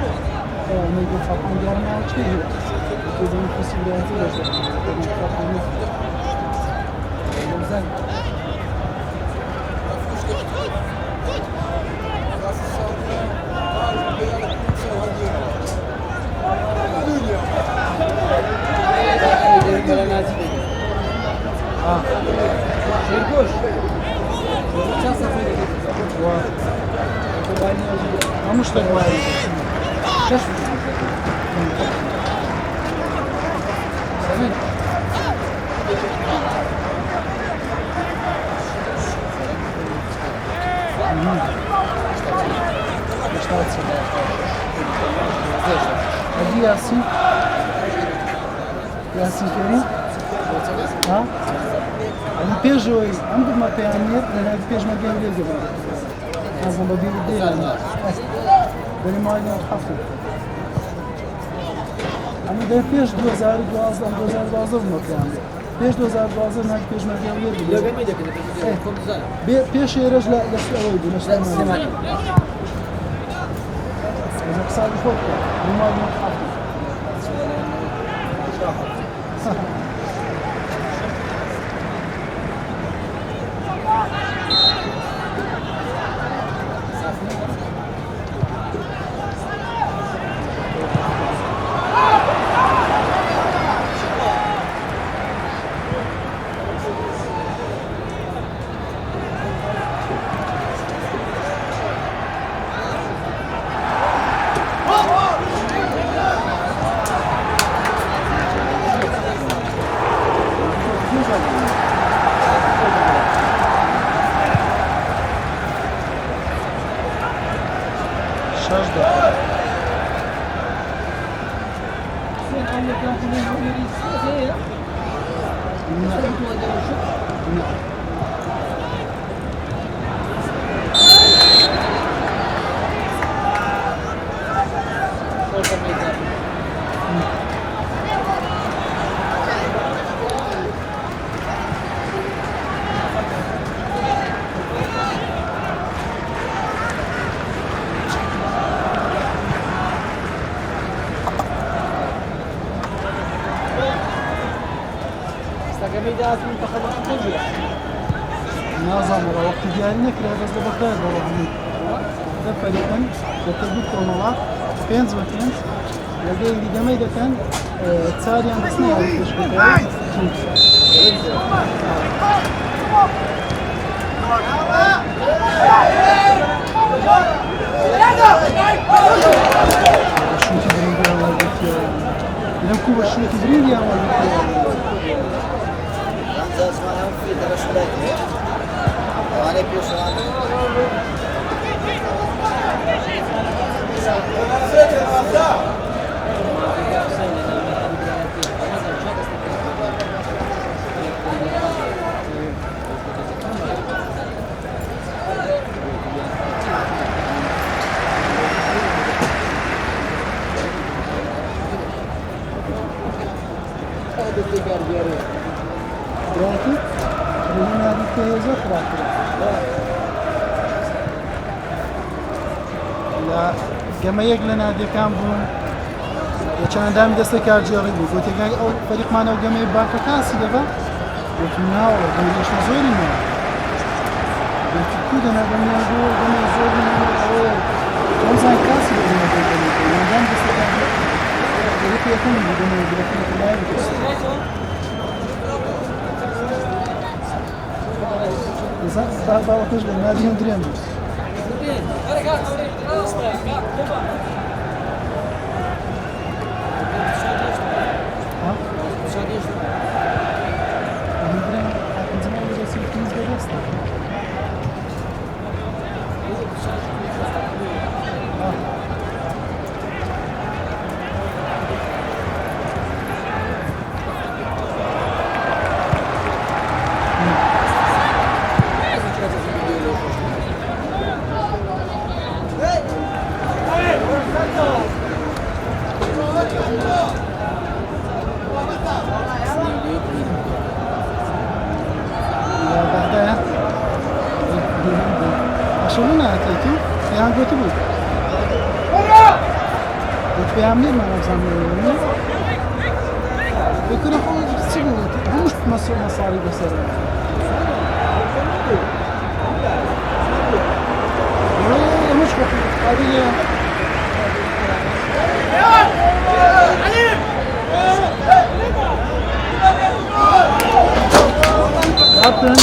ما يقول فرحان ديال ناوتشي هي كذا الفسيلات ولا فرحان مزال شيركوش مش تقوالي سمين هدي ياسين ياسين كريم ها أنا بيجوي عندي ما بيعمل أنا بيج ما بيعمل لازم بديل الدين بني مالي حفظ اما در پیش 2012 مكان پیش 2012 نهار پیش مكان لو جميل كده كنت زين پیش يرج لا أوي بنشتغل إذا قصاد فوق بني مالي حفظ استقبلت منتخب الجزيرة نظام وقت ديالنا كلا بس بغداد والله عمي ده فريقا وتبدو كونولا بينز وكينز لقي اللي جميدة كان تساري عند سنة عارف شو تدرين يا ولد لم كوبا شو تدرين يا ولد اسمعهم في درجات عليك Pronto? Menina de peso próprio. لا جمايق لنا دي كان بون كان دائما دستك الجيري قلت لك أول فريق معنا وجمايق باكا كاسي دابا قلت لنا والله ليش نزوري ما قلت كده أنا جمايق زوري ما أول كم زين كاسي دابا دائما دستك قلت لك يكون جمايق لكن لا يمكن إذا بعض تجربة ناديهم دريم شلون اتيتو؟ يعني قلت بك قلت في عاملين مع زعما يكون هو سيبوا مش مصاري بس مش هذه كابتن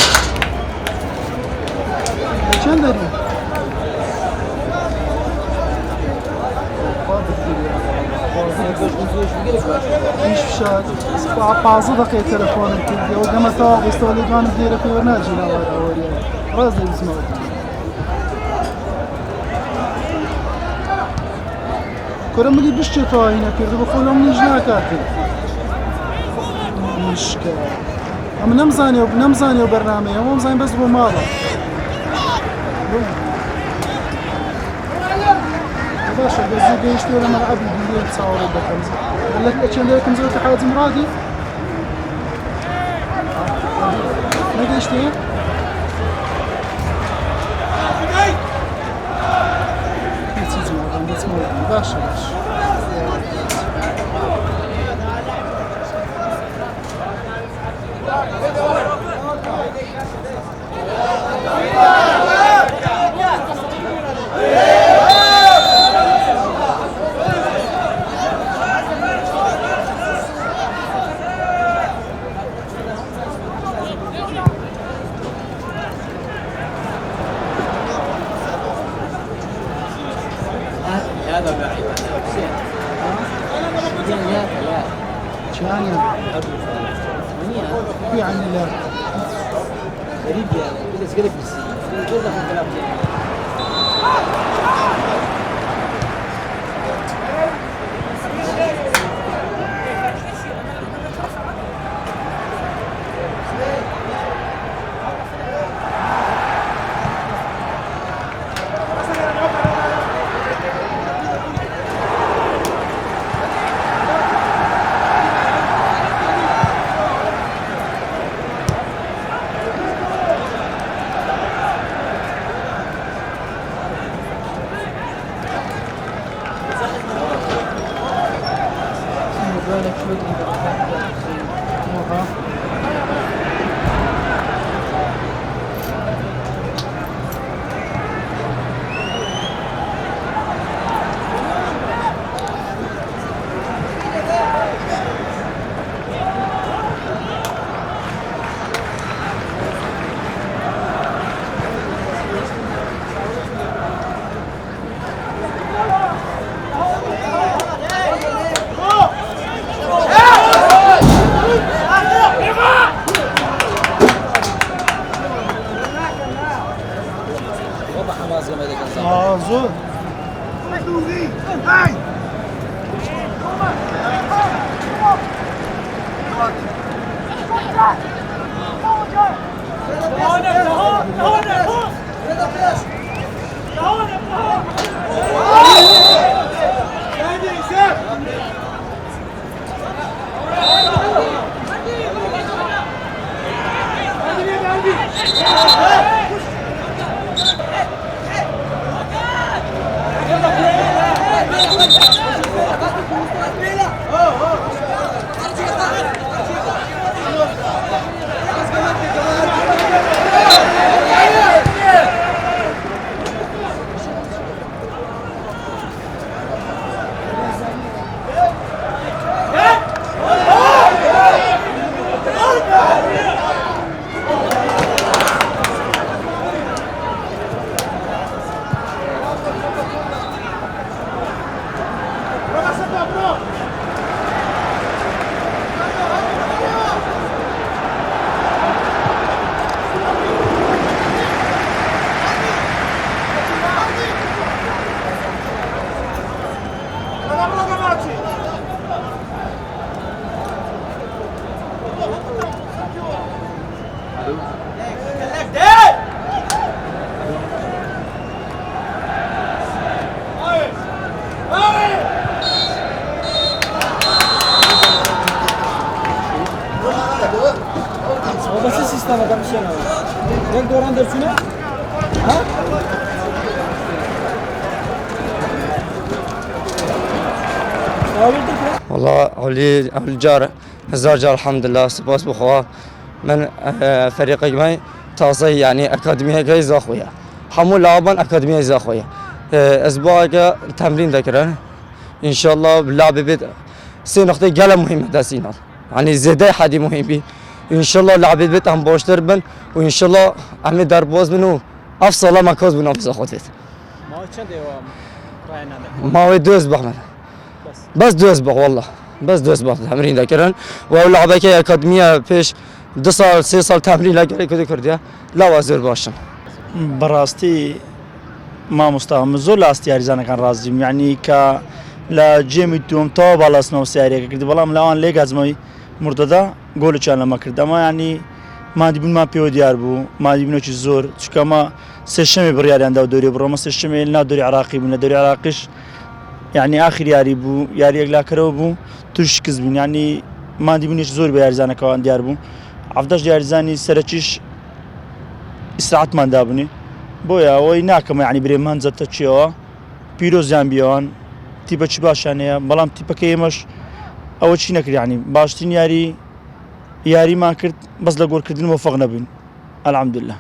كم داري؟ مش شاد بعض دقيقة تلفون كذي وقام تواقي استولي كان بديره في ورناجي لا ولا راز اسمه كرملي بشتوا هنا كذا بقولهم نجنا كاتل مشكلة أما نمزاني وبرنامج هم زين بس بماضي باشا قصدي بيشتري لما العب الدنيا تصور الدكمز قال لك اتش عندك كم زوجة حازم مرادي ما قشتي باشا باشا شانيا في عن لا غريب يعني كده سجلك بس كده في الكلام زود بس السيستم هذا مش انا ديك دوران درسونه ها والله أولي الجار هزار جار الحمد لله سباس بخوا من فريق جماعي تازه يعني أكاديمية جاي زاخويا حمول لعبان أكاديمية زاخويا أسبوع جا تمرين ذكرنا إن شاء الله باللعب بيت سي نقطة جلا مهمة داسينا يعني زيادة حدي مهم بي إن شاء الله لعب بيت هم باشتر بن وإن شاء الله عمي درباز منو أفصل ما كاز بنا بس أخذت ما چند دوام راينا ما هو دوز بحمل بس دوز بخ والله بس دوز بخ تمرين ذكرن ولعبة كي أكاديمية فيش 2 سال 3 سال تمرين لقى كده كرديا لا وزير باشن براستی ما مستهم زور لاستیاری زن کن رازیم یعنی که لا جیمی توم تا بالاس نو سیاری کردی بالام لان لیگ از مای مرتضی گل چاله ما کرد اما یعنی ما دیبون ما پیودیار بو ما دیبونو چیز زور چون ما سشمی بریاری اند دوری برام سشمی نه دوری عراقی بنا دوری عراقیش یعنی آخر یاری بوو یاریەک لاکەرەوە بوو توش شکست بوون یعنی مادی بوونیش زۆر بە یاریزانەکەوان دیار بوو عەفدەش یاریزانی سەرەکیش ئیسراحەتمان دابنێ بۆیە ئەوەی ناکەمە یعنی برێمان جەتە چیەوە پیرۆزیان بیەوان تیپەکی باشیان هەیە بەڵام تیپەکە ئێمەش ئەوە چی نەکرد یعنی باشترین یاریمان کرد بەس لە گۆڵکردن مۆفەق نەبووین الحەمدولله